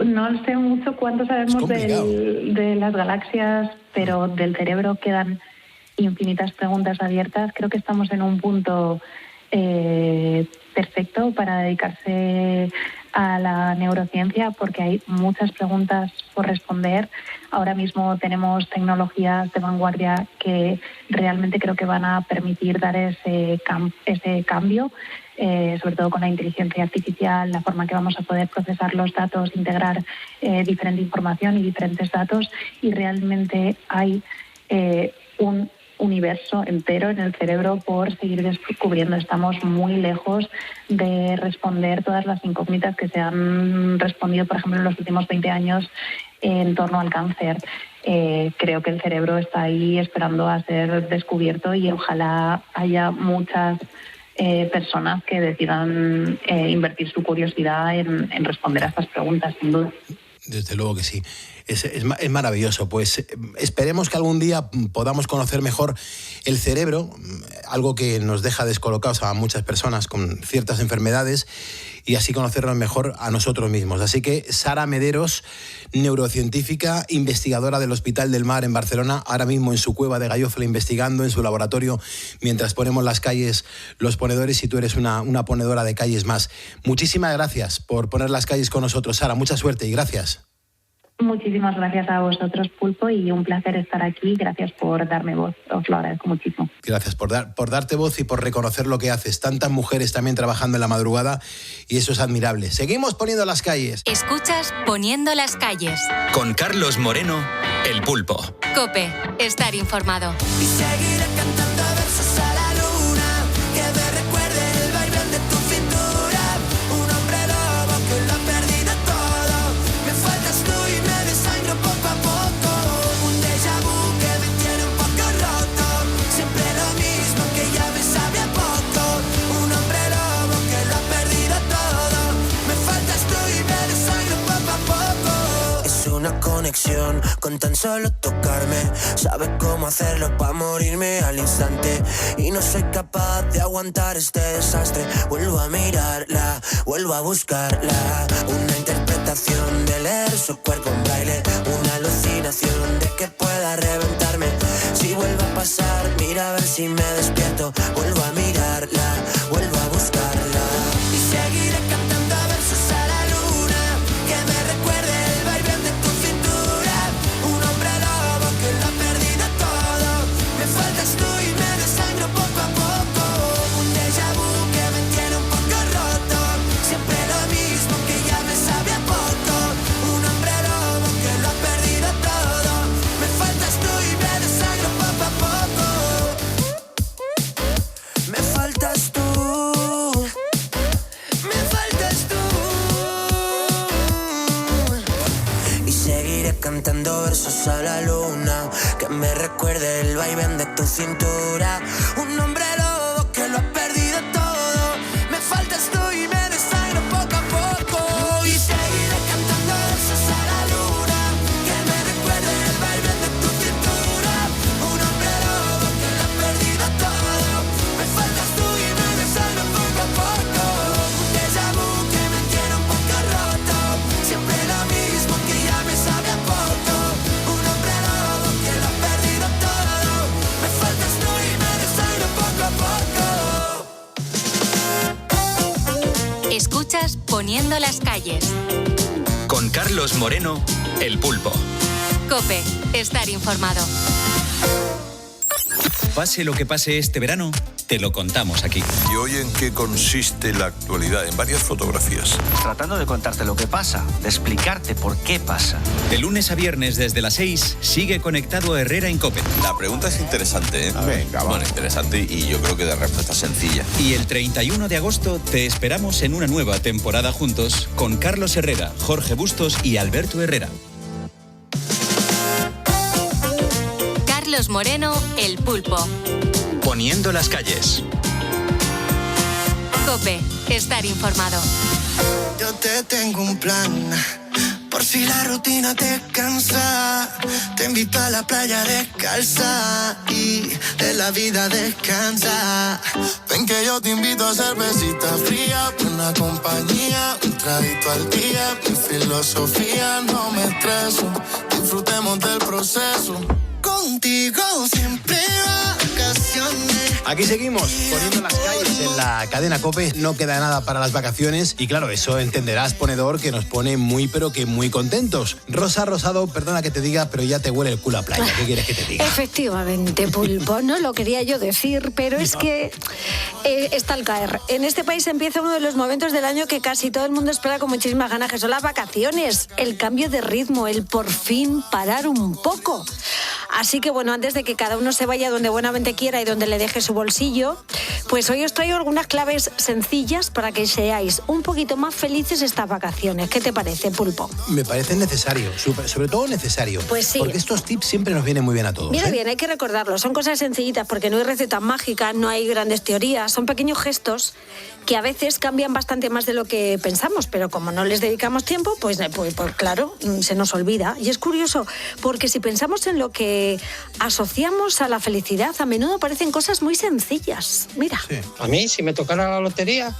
Speaker 15: No sé mucho cuánto sabemos de las galaxias, pero del cerebro quedan infinitas preguntas abiertas. Creo que estamos en un punto perfecto para dedicarse a la neurociencia porque hay muchas preguntas por responder. Ahora mismo tenemos tecnologías de vanguardia que realmente creo que van a permitir dar ese cambio, sobre todo con la inteligencia artificial, la forma que vamos a poder procesar los datos, integrar diferente información y diferentes datos, y realmente hay un universo entero en el cerebro por seguir descubriendo. Estamos muy lejos de responder todas las incógnitas que se han respondido, por ejemplo, en los últimos 20 años en torno al cáncer. Creo que el cerebro está ahí esperando a ser descubierto y ojalá haya muchas personas que decidan invertir su curiosidad en responder a estas preguntas, sin duda.
Speaker 13: Desde luego que sí. Es maravilloso. Pues esperemos que algún día podamos conocer mejor el cerebro, algo que nos deja descolocados a muchas personas con ciertas enfermedades, y así conocernos mejor a nosotros mismos. Así que Sara Mederos, neurocientífica, investigadora del Hospital del Mar en Barcelona, ahora mismo en su cueva de Gallófala investigando en su laboratorio mientras ponemos las calles, los ponedores, y tú eres una ponedora de calles más. Muchísimas gracias por poner las calles con nosotros, Sara. Mucha suerte y gracias.
Speaker 15: Muchísimas gracias a vosotros, Pulpo, y un placer estar aquí. Gracias por darme voz, os lo agradezco muchísimo.
Speaker 13: Gracias por darte voz y por reconocer lo que haces. Tantas mujeres también trabajando en la madrugada, y eso es admirable. Seguimos poniendo las calles.
Speaker 2: Escuchas Poniendo las calles.
Speaker 1: Con Carlos Moreno, El Pulpo.
Speaker 2: COPE, estar informado.
Speaker 16: Y seguiré cantando versos a la luna, que me recuerde el vaivén de tu cintura. Un hombre lobo que lo ha perdido todo. Me faltas tú y me desangro poco a poco. Un déjà vu que me tiene un poco roto. Siempre lo mismo que ya me sabe a poco. Un hombre lobo que lo ha perdido todo. Me faltas tú y me desangro poco a poco. Es una conexión con tan solo tocarme. Sabe cómo hacerlo para morirme al instante. Y no soy capaz de aguantar este desastre. Vuelvo a mirarla, vuelvo a buscarla. Una interpretación de leer su cuerpo en braille. Una alucinación de que pueda reventarme. Si vuelve a pasar, mira a ver si me despierto. Vuelvo a mirarla, vuelvo a buscarla. Y seguiré cantando versos a la luna, que me recuerde el vaivén de tu cintura. Un hombre lobo que lo ha perdido todo. Me faltas tú y me desangro poco a poco. Un déjà vu que me tiene un poco roto. Siempre lo mismo que ya me sabe a poco. Un hombre lobo que lo ha perdido todo. Me faltas tú y me desangro poco a poco. Me faltas tú. Me faltas tú. Y seguiré cantando versos a la luna, que me recuerde el vaivén de tu cintura. Un hombre lobo que lo ha perdido todo. Me faltas tú y me desangro poco a poco. Y seguiré cantando versos a la luna, que me recuerde el vaivén de tu cintura. Un hombre lobo que lo ha perdido todo. Me faltas tú y me desangro poco a poco. Un déjà vu que me tiene un poco roto. Siempre lo mismo que ya me sabe a poco. Un hombre lobo que lo ha perdido todo. Me faltas tú y me desangro poco a poco.
Speaker 2: Escuchas Poniendo las calles.
Speaker 1: Con Carlos Moreno, El Pulpo.
Speaker 2: COPE, estar informado.
Speaker 1: Pase lo que pase este verano, te lo contamos aquí.
Speaker 17: ¿Y hoy en qué consiste la actualidad? En varias fotografías.
Speaker 18: Tratando de contarte lo que pasa, de explicarte por qué pasa.
Speaker 1: De lunes a viernes desde las 6, sigue conectado Herrera en COPE.
Speaker 17: La pregunta es interesante, ¿eh? Venga, va. Bueno, interesante, y yo creo que de respuesta sencilla.
Speaker 1: Y el 31 de agosto te esperamos en una nueva temporada juntos con Carlos Herrera, Jorge Bustos y Alberto Herrera.
Speaker 2: Carlos Moreno, El Pulpo.
Speaker 1: Poniendo las calles.
Speaker 2: COPE, estar informado.
Speaker 16: Yo te tengo un plan, por si la rutina te cansa. Te invito a la playa descalza y de la vida descansa. Ven que yo te invito a cervecita fría, una compañía, un traguito al día. Mi filosofía, no me estreso, disfrutemos del proceso. Contigo siempre vacaciones,
Speaker 13: Aquí seguimos, poniendo las calles en la cadena COPE. No queda nada para las vacaciones y claro, eso entenderás, ponedor, que nos pone muy pero que muy contentos. Rosa Rosado, perdona que te diga, pero ya te huele el culo a playa. ¿Qué quieres que te diga?
Speaker 19: Efectivamente, Pulpo, no lo quería yo decir, pero es que está al caer. En este país empieza uno de los momentos del año que casi todo el mundo espera con muchísimas ganas, que son las vacaciones, el cambio de ritmo, el por fin parar un poco. Así que bueno, antes de que cada uno se vaya donde buenamente quiera y donde le deje su bolsillo, pues hoy os traigo algunas claves sencillas para que seáis un poquito más felices estas vacaciones. ¿Qué te parece, Pulpo?
Speaker 13: Me parece necesario, sobre todo necesario.
Speaker 19: Pues sí.
Speaker 13: Porque estos tips siempre nos vienen muy bien a todos.
Speaker 19: Mira bien, hay que recordarlo. Son cosas sencillitas porque no hay recetas mágicas, no hay grandes teorías. Son pequeños gestos que a veces cambian bastante más de lo que pensamos, pero como no les dedicamos tiempo, pues claro, se nos olvida. Y es curioso, porque si pensamos en lo que asociamos a la felicidad, a menudo parecen cosas muy sencillas. Mira.
Speaker 20: Sí. A mí, si me tocara la lotería,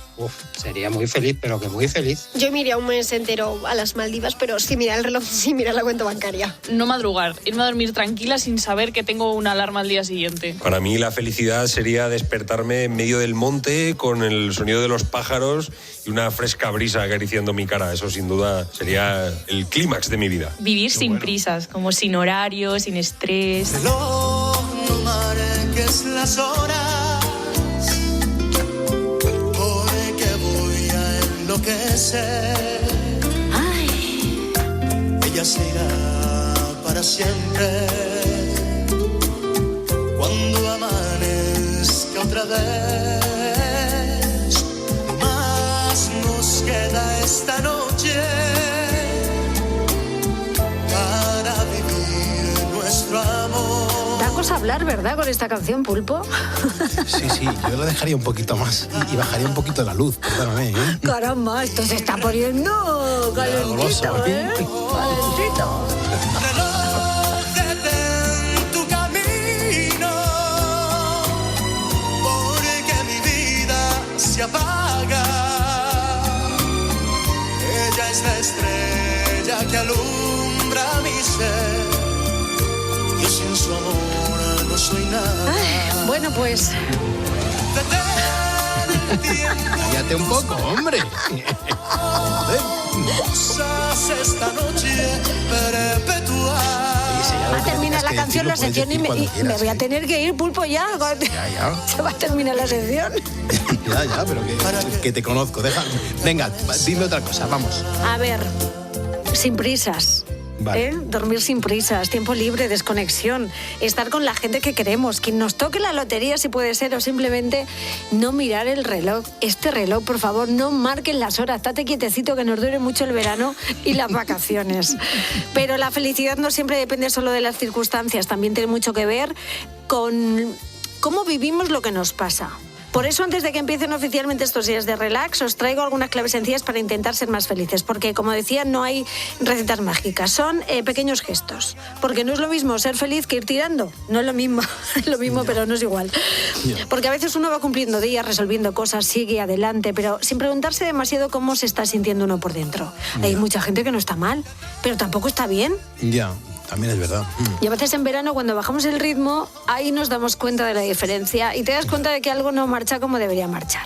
Speaker 20: sería muy feliz, pero que muy feliz.
Speaker 21: Yo me iría un mes entero a las Maldivas, pero sin mirar el reloj, sin mirar la cuenta bancaria.
Speaker 10: No madrugar, irme a dormir tranquila sin saber que tengo una alarma al día siguiente.
Speaker 22: Para mí la felicidad sería despertarme en medio del monte con el sonido de los pájaros y una fresca brisa acariciando mi cara. Eso sin duda sería el clímax de mi vida.
Speaker 10: Vivir sin prisas, como sin horario, sin estrés.
Speaker 16: No marques las horas, porque voy a enloquecer.
Speaker 19: Ay.
Speaker 16: Ella se irá para siempre cuando amanezca otra vez. Más nos queda esta noche para vivir nuestro amor.
Speaker 19: Da cosa hablar, ¿verdad, con esta canción, Pulpo?
Speaker 13: Sí, yo lo dejaría un poquito más y bajaría un poquito la luz, perdóname, ¿eh?
Speaker 19: Caramba, esto se está poniendo calentito, ¿eh? Calentito.
Speaker 16: Detén tu camino, porque mi vida se apaga. Ella es la estrella que alumbra mi ser. Yo sin su amor no soy nada.
Speaker 19: Ay, bueno, pues...
Speaker 13: Cállate un poco, hombre.
Speaker 16: Esta noche perpetua.
Speaker 19: Va a terminar la canción, la sección y me voy a tener que ir, Pulpo, ya.
Speaker 13: Ya.
Speaker 19: Se va a terminar la sección.
Speaker 13: Ya, pero que te conozco. Venga, dime otra cosa, vamos.
Speaker 19: A ver, sin prisas.
Speaker 13: Vale.
Speaker 19: Dormir sin prisas, tiempo libre, desconexión, estar con la gente que queremos, quien nos toque la lotería si puede ser, o simplemente no mirar el reloj. Este reloj, por favor, no marquen las horas, estate quietecito que nos dure mucho el verano y las vacaciones. Pero la felicidad no siempre depende solo de las circunstancias, también tiene mucho que ver con cómo vivimos lo que nos pasa. Por eso, antes de que empiecen oficialmente estos días de relax, os traigo algunas claves sencillas para intentar ser más felices. Porque, como decía, no hay recetas mágicas. Son pequeños gestos. Porque no es lo mismo ser feliz que ir tirando. No es lo mismo, pero no es igual. Porque a veces uno va cumpliendo días, resolviendo cosas, sigue adelante, pero sin preguntarse demasiado cómo se está sintiendo uno por dentro. Hay mucha gente que no está mal, pero tampoco está bien.
Speaker 13: Ya. También es verdad.
Speaker 19: Y a veces en verano, cuando bajamos el ritmo, ahí nos damos cuenta de la diferencia y te das cuenta de que algo no marcha como debería marchar.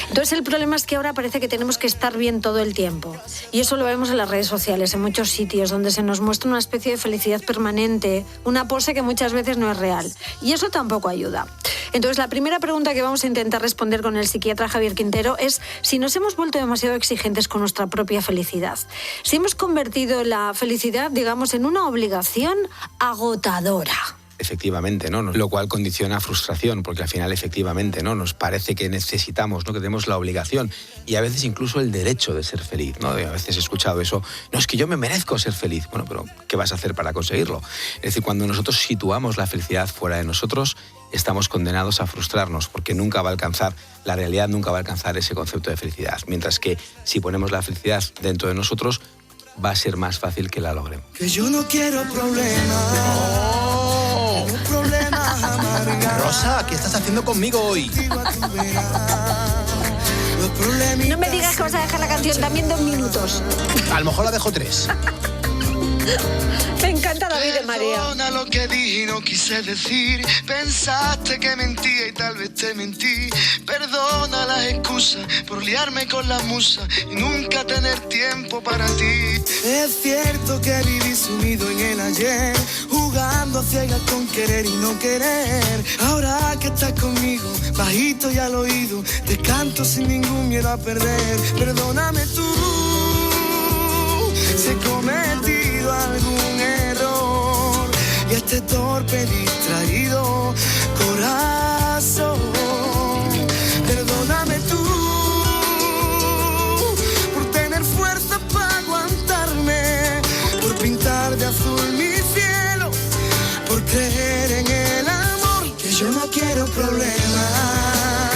Speaker 19: Entonces el problema es que ahora parece que tenemos que estar bien todo el tiempo. Y eso lo vemos en las redes sociales, en muchos sitios, donde se nos muestra una especie de felicidad permanente, una pose que muchas veces no es real. Y eso tampoco ayuda. Entonces la primera pregunta que vamos a intentar responder con el psiquiatra Javier Quintero es si nos hemos vuelto demasiado exigentes con nuestra propia felicidad. Si hemos convertido la felicidad, digamos, en una obligación agotadora.
Speaker 23: Efectivamente, ¿no? Lo cual condiciona frustración, porque al final efectivamente, ¿no? Nos parece que necesitamos, ¿no? Que tenemos la obligación y a veces incluso el derecho de ser feliz, ¿no? A veces he escuchado eso, no, es que yo me merezco ser feliz. Bueno, pero ¿qué vas a hacer para conseguirlo? Es decir, cuando nosotros situamos la felicidad fuera de nosotros, estamos condenados a frustrarnos, porque nunca va a alcanzar, la realidad nunca va a alcanzar ese concepto de felicidad. Mientras que si ponemos la felicidad dentro de nosotros, va a ser más fácil que la logremos.
Speaker 16: Que yo no quiero problemas.
Speaker 13: Rosa, ¿qué estás haciendo conmigo hoy?
Speaker 19: No me digas que vas a dejar la canción también 2 minutos.
Speaker 13: A lo mejor la dejo 3.
Speaker 19: Me encanta David de María.
Speaker 16: Perdona lo que dije y no quise decir. Pensaste que mentía y tal vez te mentí. Perdona las excusas por liarme con la musa y nunca tener tiempo para ti. Es cierto que viví sumido en el ayer, jugando a ciegas con querer y no querer. Ahora que estás conmigo, bajito y al oído, te canto sin ningún miedo a perder. Perdóname tú, si he cometido algún error y este torpe distraído corazón. Perdóname tú por tener fuerza para aguantarme, por pintar de azul mi cielo, por creer en el amor, que yo no quiero problemas,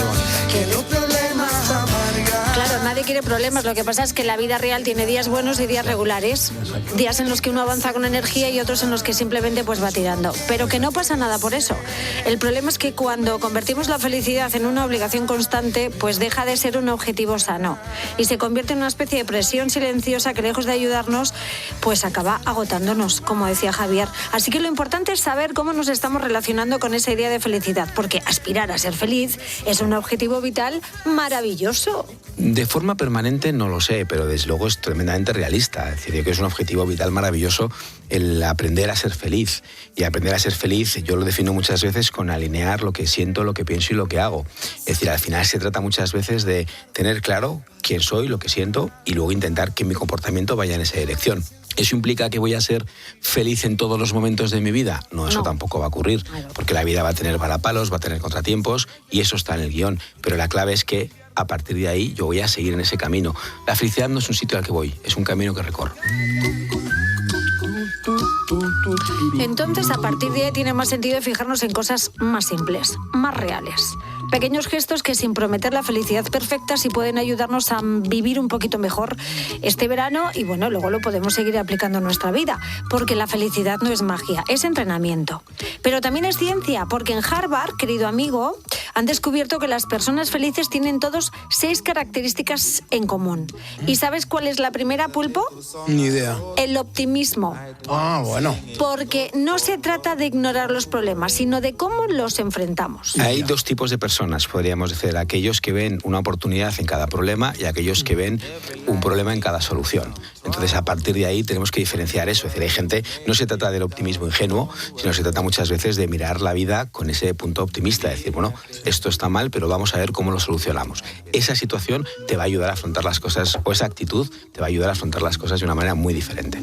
Speaker 16: que los problemas amargan.
Speaker 19: Claro, nadie quiere problemas. Lo que pasa es que la vida real tiene días buenos y días regulares. Días en los que uno avanza con energía y otros en los que simplemente pues va tirando. Pero que no pasa nada por eso. El problema es que cuando convertimos la felicidad en una obligación constante, pues deja de ser un objetivo sano. Y se convierte en una especie de presión silenciosa que, lejos de ayudarnos, pues acaba agotándonos, como decía Javier. Así que lo importante es saber cómo nos estamos relacionando con esa idea de felicidad. Porque aspirar a ser feliz es un objetivo vital maravilloso.
Speaker 23: De forma permanente no lo sé, pero desde luego es tremendamente realista. Es decir, yo creo que es un objetivo vital maravilloso el aprender a ser feliz. Y aprender a ser feliz yo lo defino muchas veces con alinear lo que siento, lo que pienso y lo que hago. Es decir, al final se trata muchas veces de tener claro quién soy, lo que siento y luego intentar que mi comportamiento vaya en esa dirección. ¿Eso implica que voy a ser feliz en todos los momentos de mi vida? No, eso tampoco va a ocurrir, porque la vida va a tener valapalos, va a tener contratiempos y eso está en el guión. Pero la clave es que a partir de ahí yo voy a seguir en ese camino. La felicidad no es un sitio al que voy, es un camino que recorro.
Speaker 19: Entonces, a partir de ahí tiene más sentido fijarnos en cosas más simples, más reales. Pequeños gestos que, sin prometer la felicidad perfecta, sí pueden ayudarnos a vivir un poquito mejor este verano y, bueno, luego lo podemos seguir aplicando en nuestra vida, porque la felicidad no es magia, es entrenamiento. Pero también es ciencia, porque en Harvard, querido amigo, han descubierto que las personas felices tienen todos 6 características en común. ¿Y sabes cuál es la primera, Pulpo?
Speaker 13: Ni idea.
Speaker 19: El optimismo.
Speaker 13: Ah, bueno.
Speaker 19: Porque no se trata de ignorar los problemas, sino de cómo los enfrentamos.
Speaker 23: Hay dos tipos de personas, podríamos decir, aquellos que ven una oportunidad en cada problema y aquellos que ven un problema en cada solución. Entonces, a partir de ahí tenemos que diferenciar eso. Es decir, hay gente, no se trata del optimismo ingenuo, sino se trata muchas veces de mirar la vida con ese punto optimista, decir, bueno, esto está mal, pero vamos a ver cómo lo solucionamos. Esa situación te va a ayudar a afrontar las cosas, o esa actitud te va a ayudar a afrontar las cosas de una manera muy diferente.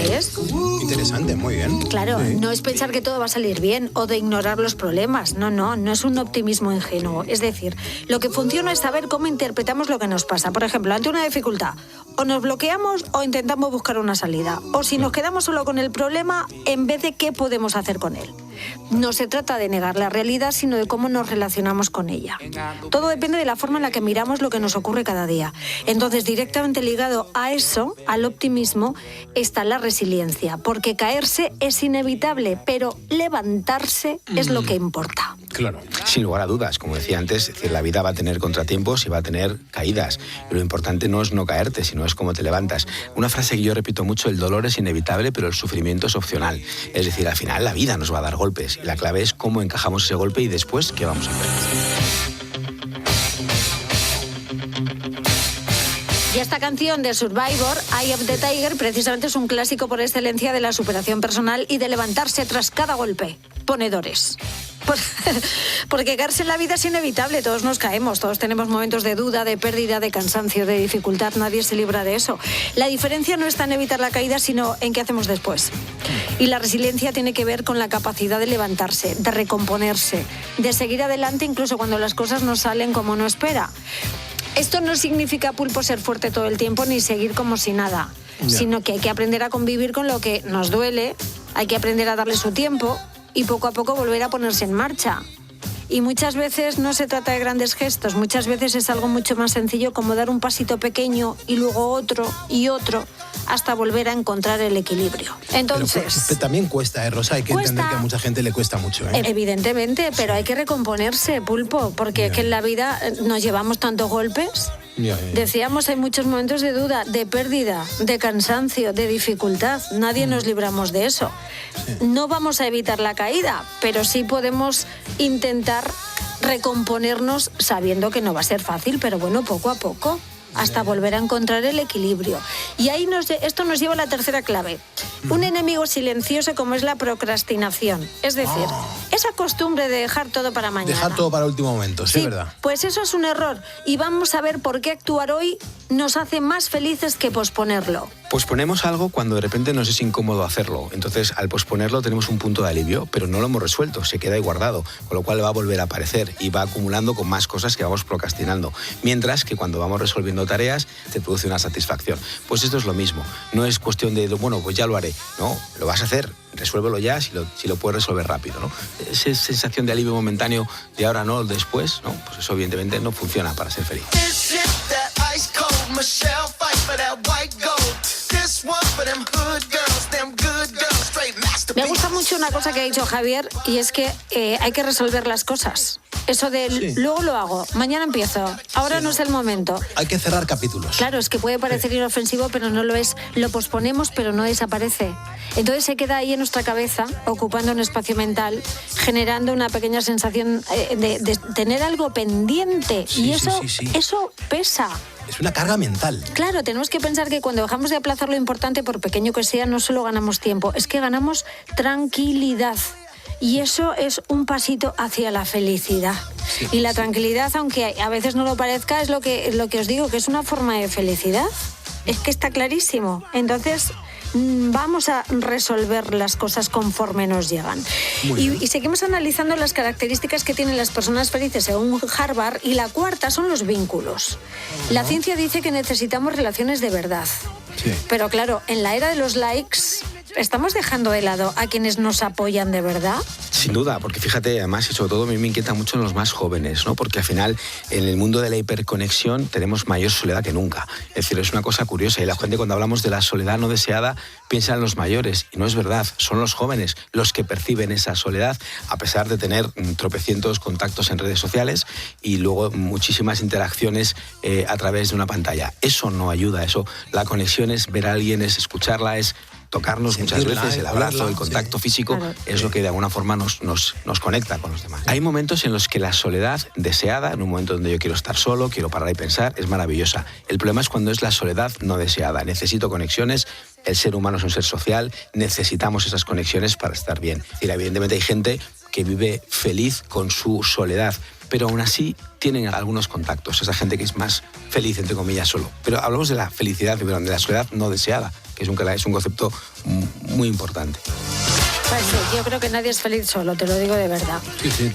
Speaker 19: ¿Ves?
Speaker 13: Interesante, muy bien.
Speaker 19: Claro, no es pensar que todo va a salir bien o de ignorar los problemas. No es un optimismo ingenuo. Es decir, lo que funciona es saber cómo interpretamos lo que nos pasa. Por ejemplo, ante una dificultad, o nos bloqueamos o intentamos buscar una salida. O si nos quedamos solo con el problema, en vez de qué podemos hacer con él. No se trata de negar la realidad, sino de cómo nos relacionamos con ella. Todo depende de la forma en la que miramos lo que nos ocurre cada día. Entonces, directamente ligado a eso, al optimismo, está la resiliencia. Porque caerse es inevitable, pero levantarse es lo que importa.
Speaker 23: Claro. Sin lugar a dudas, como decía antes, es decir, la vida va a tener contratiempos y va a tener caídas. Y lo importante no es no caerte, sino es cómo te levantas. Una frase que yo repito mucho, el dolor es inevitable, pero el sufrimiento es opcional. Es decir, al final la vida nos va a dar golpes. Y la clave es cómo encajamos ese golpe y después qué vamos a hacer.
Speaker 19: Y esta canción de Survivor, Eye of the Tiger, precisamente es un clásico por excelencia de la superación personal y de levantarse tras cada golpe. Ponedores. Porque caerse en la vida es inevitable, todos nos caemos, todos tenemos momentos de duda, de pérdida, de cansancio, de dificultad, nadie se libra de eso. La diferencia no está en evitar la caída, sino en qué hacemos después. Y la resiliencia tiene que ver con la capacidad de levantarse, de recomponerse, de seguir adelante incluso cuando las cosas no salen como uno espera. Esto no significa, Pulpo, ser fuerte todo el tiempo ni seguir como si nada, sino que hay que aprender a convivir con lo que nos duele, hay que aprender a darle su tiempo y poco a poco volver a ponerse en marcha. Y muchas veces no se trata de grandes gestos, muchas veces es algo mucho más sencillo como dar un pasito pequeño y luego otro y otro hasta volver a encontrar el equilibrio. Entonces...
Speaker 13: Pero también cuesta, Rosa, hay que entender que a mucha gente le cuesta mucho.
Speaker 19: Evidentemente, pero hay que recomponerse, Pulpo, porque es que en la vida nos llevamos tantos golpes Decíamos, hay muchos momentos de duda, de pérdida, de cansancio, de dificultad. Nadie nos libramos de eso. No vamos a evitar la caída, pero sí podemos intentar recomponernos sabiendo que no va a ser fácil, pero bueno, poco a poco, hasta volver a encontrar el equilibrio. Y ahí esto nos lleva a la tercera clave. Un enemigo silencioso como es la procrastinación. Es decir, esa costumbre de dejar todo para mañana.
Speaker 13: Dejar todo para el último momento, sí, es verdad.
Speaker 19: Pues eso es un error. Y vamos a ver por qué actuar hoy nos hace más felices que posponerlo.
Speaker 23: Posponemos algo cuando de repente nos es incómodo hacerlo. Entonces, al posponerlo tenemos un punto de alivio, pero no lo hemos resuelto, se queda ahí guardado, con lo cual va a volver a aparecer y va acumulando con más cosas que vamos procrastinando. Mientras que cuando vamos resolviendo tareas, te produce una satisfacción. Pues esto es lo mismo. No es cuestión de, bueno, pues ya lo haré. No, lo vas a hacer. Resuélvelo ya si lo puedes resolver rápido, ¿no? Esa sensación de alivio momentáneo de ahora no, después, ¿no? Pues eso evidentemente no funciona para ser feliz.
Speaker 19: Me gusta mucho una cosa que ha dicho Javier, y es que hay que resolver las cosas. Eso de luego lo hago, mañana empiezo, ahora no es el momento.
Speaker 13: Hay que cerrar capítulos.
Speaker 19: Claro, es que puede parecer inofensivo, pero no lo es. Lo posponemos, pero no desaparece. Entonces se queda ahí en nuestra cabeza, ocupando un espacio mental, generando una pequeña sensación de tener algo pendiente. Y eso pesa.
Speaker 13: Es una carga mental.
Speaker 19: Claro, tenemos que pensar que cuando dejamos de aplazar lo importante, por pequeño que sea, no solo ganamos tiempo, es que ganamos tranquilidad. Y eso es un pasito hacia la felicidad. Y la tranquilidad, aunque a veces no lo parezca, es lo que os digo, que es una forma de felicidad. Es que está clarísimo. Entonces, vamos a resolver las cosas conforme nos llegan. Y seguimos analizando las características que tienen las personas felices según Harvard, y la cuarta son los vínculos. La ciencia dice que necesitamos relaciones de verdad. Pero claro, en la era de los likes, ¿estamos dejando de lado a quienes nos apoyan de verdad?
Speaker 23: Sin duda, porque fíjate, además, y sobre todo a mí me inquieta mucho en los más jóvenes, ¿no? Porque al final, en el mundo de la hiperconexión, tenemos mayor soledad que nunca. Es decir, es una cosa curiosa, y la gente, cuando hablamos de la soledad no deseada, piensa en los mayores, y no es verdad, son los jóvenes los que perciben esa soledad, a pesar de tener tropecientos contactos en redes sociales y luego muchísimas interacciones a través de una pantalla. Eso no ayuda, la conexión es ver a alguien, es escucharla, es tocarnos muchas veces, el abrazo, el contacto físico, es lo que de alguna forma nos conecta con los demás. Hay momentos en los que la soledad deseada, en un momento donde yo quiero estar solo, quiero parar y pensar, es maravillosa. El problema es cuando es la soledad no deseada. Necesito conexiones, el ser humano es un ser social, necesitamos esas conexiones para estar bien. Es decir, evidentemente hay gente que vive feliz con su soledad, pero aún así tienen algunos contactos, esa gente que es más feliz, entre comillas, solo. Pero hablamos de la felicidad, de la soledad no deseada, que es un concepto muy importante.
Speaker 19: Pues sí, yo creo que nadie es feliz solo, te lo digo de verdad.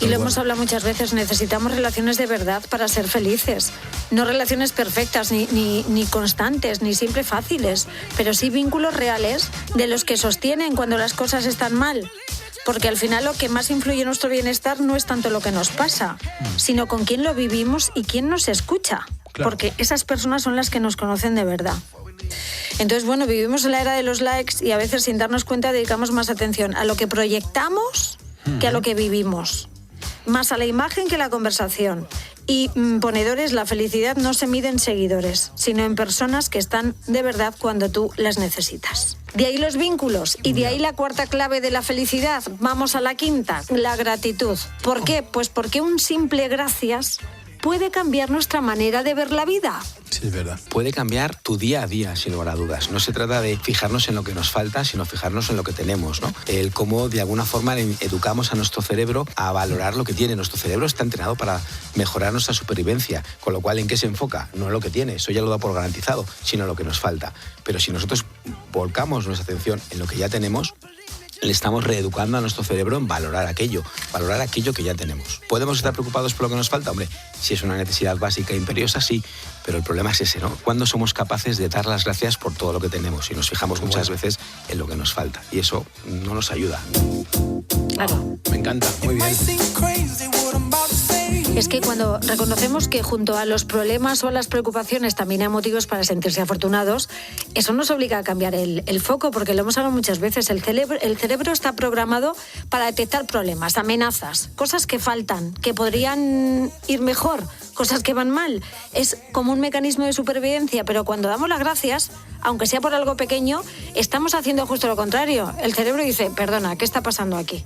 Speaker 19: Y lo hemos hablado muchas veces, necesitamos relaciones de verdad para ser felices. No relaciones perfectas, ni constantes, ni siempre fáciles, pero sí vínculos reales de los que sostienen cuando las cosas están mal. Porque al final lo que más influye en nuestro bienestar no es tanto lo que nos pasa, sino con quién lo vivimos y quién nos escucha. Claro. Porque esas personas son las que nos conocen de verdad. Entonces, bueno, vivimos en la era de los likes y a veces sin darnos cuenta dedicamos más atención a lo que proyectamos que a lo que vivimos. Más a la imagen que a la conversación. Y ponedores, la felicidad no se mide en seguidores, sino en personas que están de verdad cuando tú las necesitas. De ahí los vínculos y de ahí la cuarta clave de la felicidad. Vamos a la quinta, la gratitud. ¿Por qué? Pues porque un simple gracias puede cambiar nuestra manera de ver la vida.
Speaker 23: Sí, es verdad. Puede cambiar tu día a día, sin lugar a dudas. No se trata de fijarnos en lo que nos falta, sino fijarnos en lo que tenemos, ¿no? El cómo, de alguna forma, educamos a nuestro cerebro a valorar lo que tiene. Nuestro cerebro está entrenado para mejorar nuestra supervivencia, con lo cual, ¿en qué se enfoca? No en lo que tiene, eso ya lo da por garantizado, sino en lo que nos falta. Pero si nosotros volcamos nuestra atención en lo que ya tenemos, le estamos reeducando a nuestro cerebro en valorar aquello que ya tenemos. ¿Podemos estar preocupados por lo que nos falta? Hombre, si es una necesidad básica e imperiosa, sí, pero el problema es ese, ¿no? ¿Cuándo somos capaces de dar las gracias por todo lo que tenemos? Y nos fijamos muchas veces en lo que nos falta, y eso no nos ayuda.
Speaker 19: Claro.
Speaker 23: Me encanta, muy bien.
Speaker 19: Es que cuando reconocemos que junto a los problemas o a las preocupaciones también hay motivos para sentirse afortunados, eso nos obliga a cambiar el foco, porque lo hemos hablado muchas veces. El cerebro está programado para detectar problemas, amenazas, cosas que faltan, que podrían ir mejor. cosas que van mal. Es como un mecanismo de supervivencia, pero cuando damos las gracias, aunque sea por algo pequeño, estamos haciendo justo lo contrario. El cerebro dice, perdona, ¿qué está pasando aquí?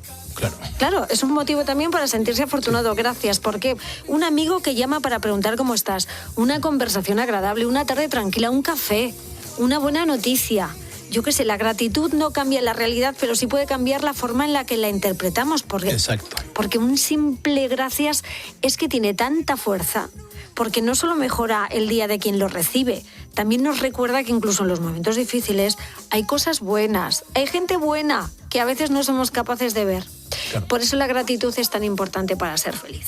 Speaker 19: Claro, es un motivo también para sentirse afortunado. Gracias, porque un amigo que llama para preguntar cómo estás, una conversación agradable, una tarde tranquila, un café, una buena noticia. Yo qué sé, la gratitud no cambia la realidad, pero sí puede cambiar la forma en la que la interpretamos.
Speaker 13: Exacto.
Speaker 19: Porque un simple gracias es que tiene tanta fuerza, porque no solo mejora el día de quien lo recibe, también nos recuerda que incluso en los momentos difíciles hay cosas buenas, hay gente buena que a veces no somos capaces de ver. Claro. Por eso la gratitud es tan importante para ser feliz.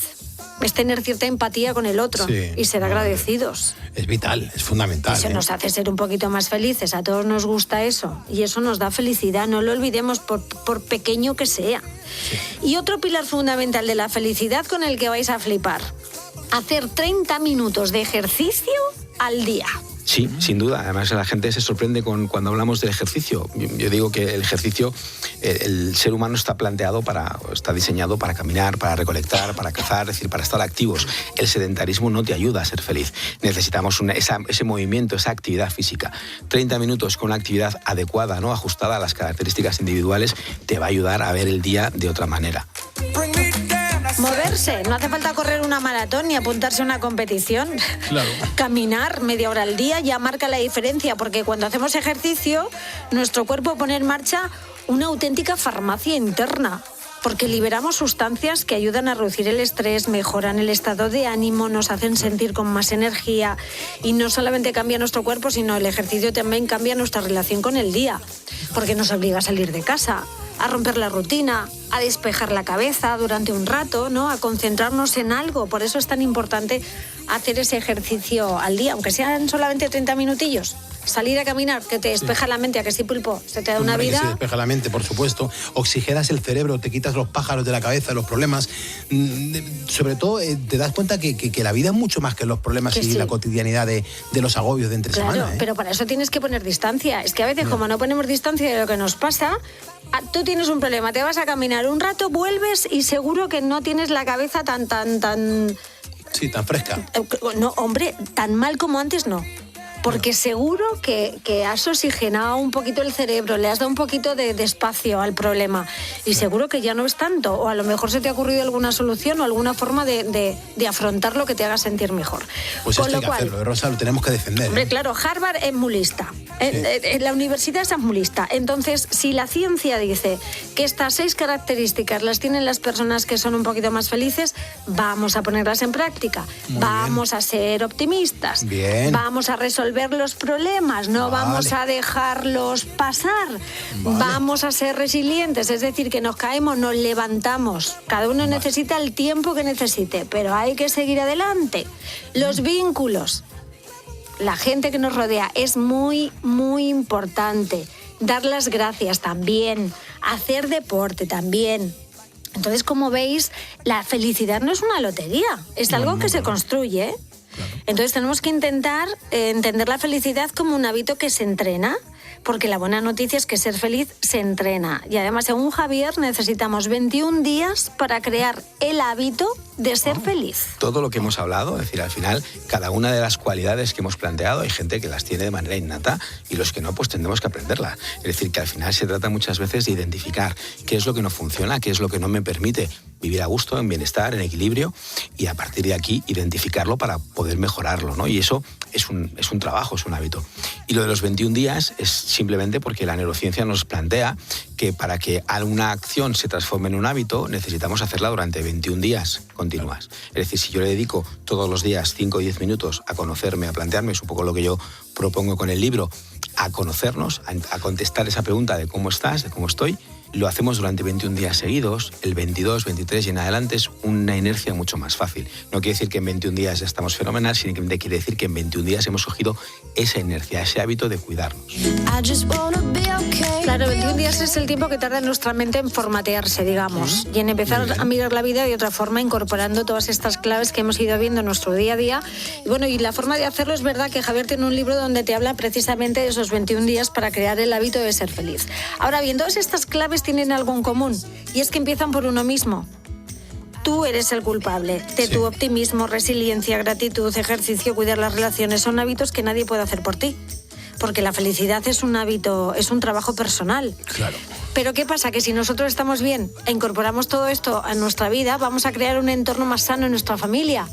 Speaker 19: Es tener cierta empatía con el otro y ser agradecidos.
Speaker 13: Es vital, es fundamental.
Speaker 19: Eso nos hace ser un poquito más felices. A todos nos gusta eso. Y eso nos da felicidad. No lo olvidemos por pequeño que sea. Sí. Y otro pilar fundamental de la felicidad con el que vais a flipar. Hacer 30 minutos de ejercicio al día.
Speaker 23: Sí, sin duda. Además, la gente se sorprende cuando hablamos del ejercicio. Yo digo que el ejercicio, el ser humano está diseñado para caminar, para recolectar, para cazar, es decir, para estar activos. El sedentarismo no te ayuda a ser feliz. Necesitamos ese movimiento, esa actividad física. 30 minutos con una actividad adecuada, ¿no? Ajustada a las características individuales, te va a ayudar a ver el día de otra manera.
Speaker 19: Moverse, no hace falta correr una maratón ni apuntarse a una competición.
Speaker 13: Claro.
Speaker 19: Caminar media hora al día ya marca la diferencia, porque cuando hacemos ejercicio, nuestro cuerpo pone en marcha una auténtica farmacia interna, porque liberamos sustancias que ayudan a reducir el estrés, mejoran el estado de ánimo, nos hacen sentir con más energía, y no solamente cambia nuestro cuerpo, sino el ejercicio también cambia nuestra relación con el día, porque nos obliga a salir de casa, a romper la rutina, a despejar la cabeza durante un rato, ¿no? A concentrarnos en algo. Por eso es tan importante hacer ese ejercicio al día, aunque sean solamente 30 minutillos. Salir a caminar, que te despeja la mente, ¿a que sí, Pulpo? Se te da una vida.
Speaker 13: Que se despeja la mente, por supuesto. Oxigenas el cerebro, te quitas los pájaros de la cabeza, los problemas. Sobre todo, te das cuenta que la vida es mucho más que los problemas y la cotidianidad de los agobios de entre semana.
Speaker 19: Claro, pero para eso tienes que poner distancia. Es que a veces, como no ponemos distancia de lo que nos pasa, tú tienes un problema, te vas a caminar un rato, vuelves y seguro que no tienes la cabeza tan...
Speaker 13: Sí, tan fresca.
Speaker 19: No, hombre, tan mal como antes no. Porque seguro que has oxigenado un poquito el cerebro, le has dado un poquito de espacio al problema y seguro que ya no es tanto, o a lo mejor se te ha ocurrido alguna solución o alguna forma de afrontar lo que te haga sentir mejor.
Speaker 13: Pues esto hay que hacerlo, Rosa, lo tenemos que defender.
Speaker 19: Hombre, claro, Harvard es muy lista, la universidad es muy lista, entonces si la ciencia dice que estas 6 características las tienen las personas que son un poquito más felices, vamos a ponerlas en práctica, vamos a ser optimistas, vamos a resolver los problemas, no vamos a dejarlos pasar, vamos a ser resilientes, es decir, que nos caemos, nos levantamos, cada uno necesita el tiempo que necesite, pero hay que seguir adelante. Los vínculos, la gente que nos rodea es muy, muy importante, dar las gracias también, hacer deporte también. Entonces, como veis, la felicidad no es una lotería, es algo que se construye. Entonces tenemos que intentar entender la felicidad como un hábito que se entrena, porque la buena noticia es que ser feliz se entrena. Y además, según Javier, necesitamos 21 días para crear el hábito de ser feliz.
Speaker 23: Todo lo que hemos hablado, es decir, al final, cada una de las cualidades que hemos planteado, hay gente que las tiene de manera innata y los que no, pues tendremos que aprenderlas. Es decir, que al final se trata muchas veces de identificar qué es lo que no funciona, qué es lo que no me permite vivir a gusto, en bienestar, en equilibrio, y a partir de aquí identificarlo para poder mejorarlo, ¿no? Y eso es un trabajo, es un hábito. Y lo de los 21 días es simplemente porque la neurociencia nos plantea que para que alguna acción se transforme en un hábito, necesitamos hacerla durante 21 días continuas. Es decir, si yo le dedico todos los días 5 o 10 minutos a conocerme, a plantearme, es un poco lo que yo propongo con el libro, a conocernos, a contestar esa pregunta de cómo estás, de cómo estoy, lo hacemos durante 21 días seguidos, el 22, 23 y en adelante es una inercia mucho más fácil. No quiere decir que en 21 días ya estamos fenomenal, sino que quiere decir que en 21 días hemos cogido esa inercia, ese hábito de cuidarnos.
Speaker 19: Claro, 21 días es el tiempo que tarda nuestra mente en formatearse, digamos, y en empezar a mirar la vida de otra forma, incorporando todas estas claves que hemos ido viendo en nuestro día a día. Y bueno, y la forma de hacerlo es verdad que Javier tiene un libro donde te habla precisamente de esos 21 días para crear el hábito de ser feliz. Ahora bien, todas estas claves tienen algo en común, y es que empiezan por uno mismo. tú eres el culpable de tu optimismo, resiliencia, gratitud, ejercicio, cuidar las relaciones. Son hábitos que nadie puede hacer por ti. Porque la felicidad es un hábito, es un trabajo personal.
Speaker 13: Claro.
Speaker 19: Pero ¿qué pasa? Que si nosotros estamos bien e incorporamos todo esto a nuestra vida, vamos a crear un entorno más sano en nuestra familia,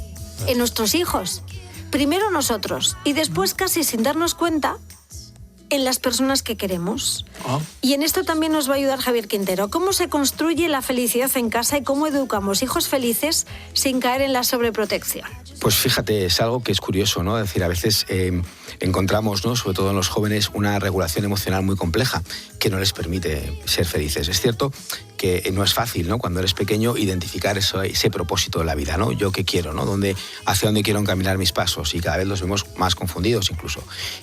Speaker 19: en nuestros hijos. Primero nosotros y después, casi sin darnos cuenta, en las personas que queremos. Y en esto también nos va a ayudar Javier Quintero. ¿Cómo se construye la felicidad en casa y cómo educamos hijos felices sin caer en la sobreprotección?
Speaker 23: Pues fíjate, es algo que es curioso, ¿no? Es decir, a veces encontramos, ¿no?, sobre todo en los jóvenes, una regulación emocional muy compleja que no les permite ser felices. Es cierto que no es fácil, ¿no?, cuando eres pequeño, identificar ese propósito de la vida, ¿no? Yo qué quiero, ¿no? Hacia dónde quiero encaminar mis pasos, y cada vez los vemos más confundidos incluso.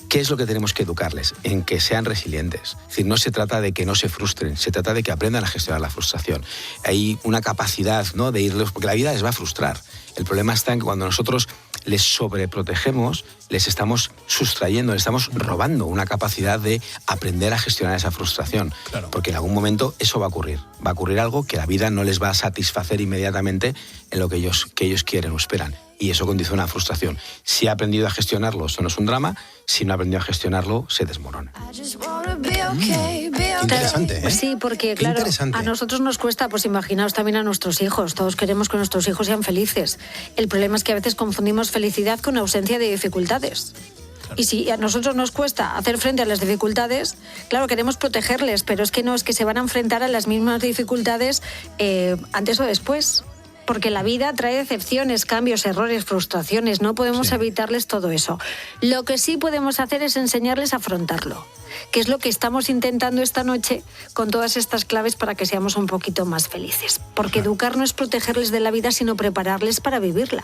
Speaker 23: ¿Qué es lo que tenemos que educarles? En que sean resilientes. Es decir, no se trata de que no se frustren, se trata de que aprendan a gestionar la frustración. Hay una capacidad, ¿no?, de irles, porque la vida les va a frustrar. El problema está en que cuando nosotros les sobreprotegemos, les estamos sustrayendo, les estamos robando una capacidad de aprender a gestionar esa frustración. Claro. Porque en algún momento eso va a ocurrir. Va a ocurrir algo que la vida no les va a satisfacer inmediatamente en lo que ellos quieren o esperan. Y eso condiciona la frustración. Si ha aprendido a gestionarlo, eso no es un drama. Si no ha aprendido a gestionarlo, se desmorona.
Speaker 13: Interesante, ¿eh?
Speaker 19: Sí, porque claro, a nosotros nos cuesta, pues imaginaos también a nuestros hijos. Todos queremos que nuestros hijos sean felices. El problema es que a veces confundimos felicidad con ausencia de dificultades. Y si a nosotros nos cuesta hacer frente a las dificultades, claro, queremos protegerles, pero es que no, es que se van a enfrentar a las mismas dificultades antes o después. Porque la vida trae decepciones, cambios, errores, frustraciones. No podemos evitarles todo eso. Lo que sí podemos hacer es enseñarles a afrontarlo, que es lo que estamos intentando esta noche con todas estas claves para que seamos un poquito más felices. Porque educar no es protegerles de la vida, sino prepararles para vivirla.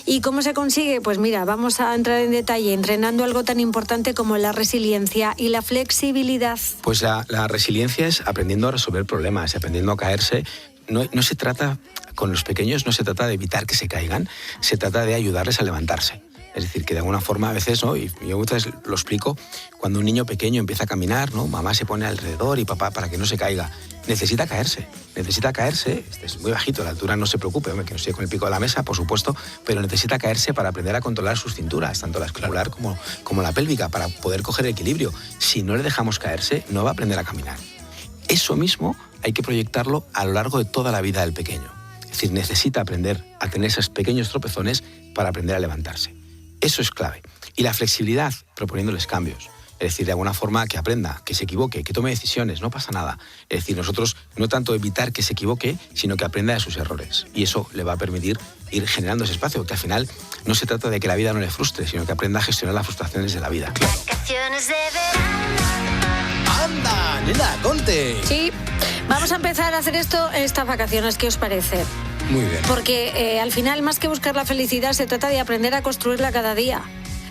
Speaker 19: ¿Y cómo se consigue? Pues mira, vamos a entrar en detalle entrenando algo tan importante como la resiliencia y la flexibilidad.
Speaker 23: Pues la resiliencia es aprendiendo a resolver problemas, aprendiendo a caerse. No se trata, con los pequeños, no se trata de evitar que se caigan, se trata de ayudarles a levantarse. Es decir, que de alguna forma a veces, ¿no?, y yo muchas veces lo explico, cuando un niño pequeño empieza a caminar, ¿no?, mamá se pone alrededor y papá para que no se caiga. Necesita caerse, es muy bajito, la altura no se preocupe, que no esté con el pico de la mesa, por supuesto, pero necesita caerse para aprender a controlar sus cinturas, tanto la escapular como la pélvica, para poder coger equilibrio. Si no le dejamos caerse, no va a aprender a caminar. Eso mismo hay que proyectarlo a lo largo de toda la vida del pequeño. Es decir, necesita aprender a tener esos pequeños tropezones para aprender a levantarse. Eso es clave. Y la flexibilidad, proponiéndoles cambios. Es decir, de alguna forma que aprenda, que se equivoque, que tome decisiones, no pasa nada. Es decir, nosotros no tanto evitar que se equivoque, sino que aprenda de sus errores. Y eso le va a permitir ir generando ese espacio, que al final no se trata de que la vida no le frustre, sino que aprenda a gestionar las frustraciones de la vida.
Speaker 19: Vacaciones de verano.
Speaker 13: ¡Anda, nena, conte!
Speaker 19: Sí, vamos a empezar a hacer esto en estas vacaciones, ¿qué os parece?
Speaker 13: Muy bien.
Speaker 19: Porque al final, más que buscar la felicidad, se trata de aprender a construirla cada día.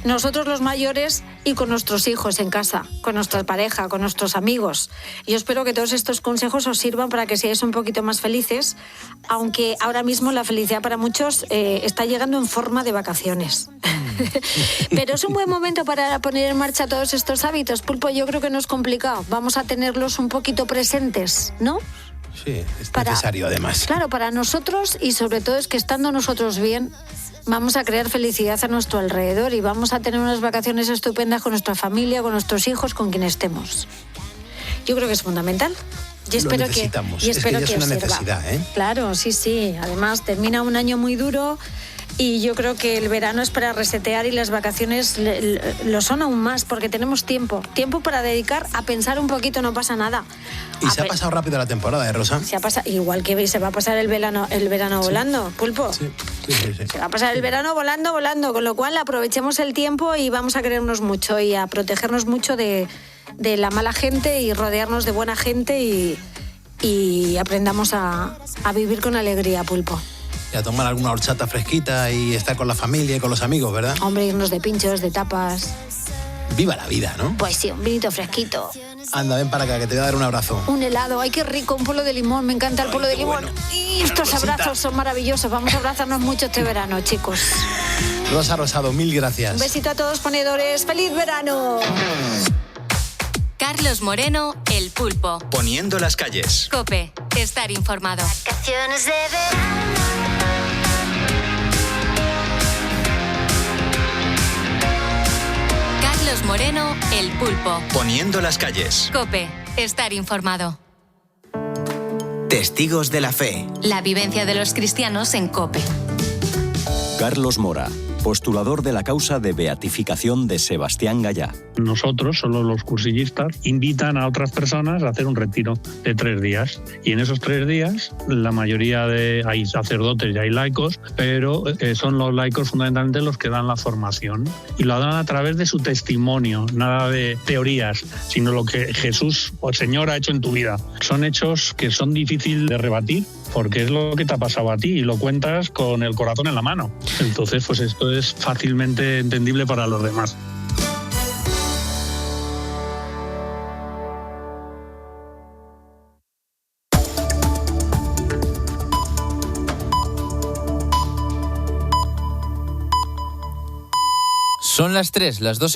Speaker 19: Nosotros los mayores y con nuestros hijos en casa, con nuestra pareja, con nuestros amigos. Yo espero que todos estos consejos os sirvan para que seáis un poquito más felices, aunque ahora mismo la felicidad para muchos está llegando en forma de vacaciones. Pero es un buen momento para poner en marcha todos estos hábitos. Pulpo, yo creo que no es complicado. Vamos a tenerlos un poquito presentes, ¿no?
Speaker 13: Sí, es necesario además.
Speaker 19: Claro, para nosotros, y sobre todo es que estando nosotros bien, vamos a crear felicidad a nuestro alrededor y vamos a tener unas vacaciones estupendas con nuestra familia, con nuestros hijos, con quien estemos. Yo creo que es fundamental. Y espero
Speaker 13: lo necesitamos.
Speaker 19: Que, y espero
Speaker 13: es que ya
Speaker 19: que
Speaker 13: es una
Speaker 19: os sirva.
Speaker 13: necesidad, ¿eh?
Speaker 19: Claro, sí. Además, termina un año muy duro y yo creo que el verano es para resetear y las vacaciones lo son aún más porque tenemos tiempo para dedicar a pensar un poquito, no pasa nada.
Speaker 13: Y se ha pasado rápido la temporada, Rosa.
Speaker 19: Se ha pasado, igual que se va a pasar el verano volando, Pulpo.
Speaker 13: Sí.
Speaker 19: Se va a pasar el verano volando, con lo cual aprovechemos el tiempo y vamos a querernos mucho y a protegernos mucho de la mala gente y rodearnos de buena gente y aprendamos a vivir con alegría, Pulpo.
Speaker 13: Y a tomar alguna horchata fresquita y estar con la familia y con los amigos, ¿verdad?
Speaker 19: Hombre, irnos de pinchos, de tapas.
Speaker 13: Viva la vida, ¿no?
Speaker 19: Pues sí, un vinito fresquito.
Speaker 13: Anda, ven para acá, que te voy a dar un abrazo.
Speaker 19: Un helado, ay, qué rico, un polo de limón, me encanta el polo de limón.
Speaker 13: Bueno.
Speaker 19: Y estos abrazos son maravillosos, vamos a abrazarnos mucho este verano, chicos.
Speaker 13: Rosa Rosado, mil gracias.
Speaker 19: Un besito a todos ponedores, ¡feliz verano!
Speaker 2: Carlos Moreno, El Pulpo.
Speaker 1: Poniendo las calles.
Speaker 2: COPE, estar informado.
Speaker 16: Vacaciones de verano.
Speaker 2: Carlos Moreno, El Pulpo.
Speaker 1: Poniendo las calles.
Speaker 2: COPE. Estar informado.
Speaker 4: Testigos de la fe.
Speaker 2: La vivencia de los cristianos en COPE.
Speaker 5: Carlos Mora, postulador de la causa de beatificación de Sebastián Gallá.
Speaker 6: Nosotros, solo los cursillistas, invitan a otras personas a hacer un retiro de 3 días. Y en esos 3 días, la mayoría hay sacerdotes y hay laicos, pero son los laicos fundamentalmente los que dan la formación. Y lo dan a través de su testimonio, nada de teorías, sino lo que Jesús o el Señor ha hecho en tu vida. Son hechos que son difíciles de rebatir, porque es lo que te ha pasado a ti y lo cuentas con el corazón en la mano. Entonces, pues esto es fácilmente entendible para los demás.
Speaker 3: Son las 3, las 2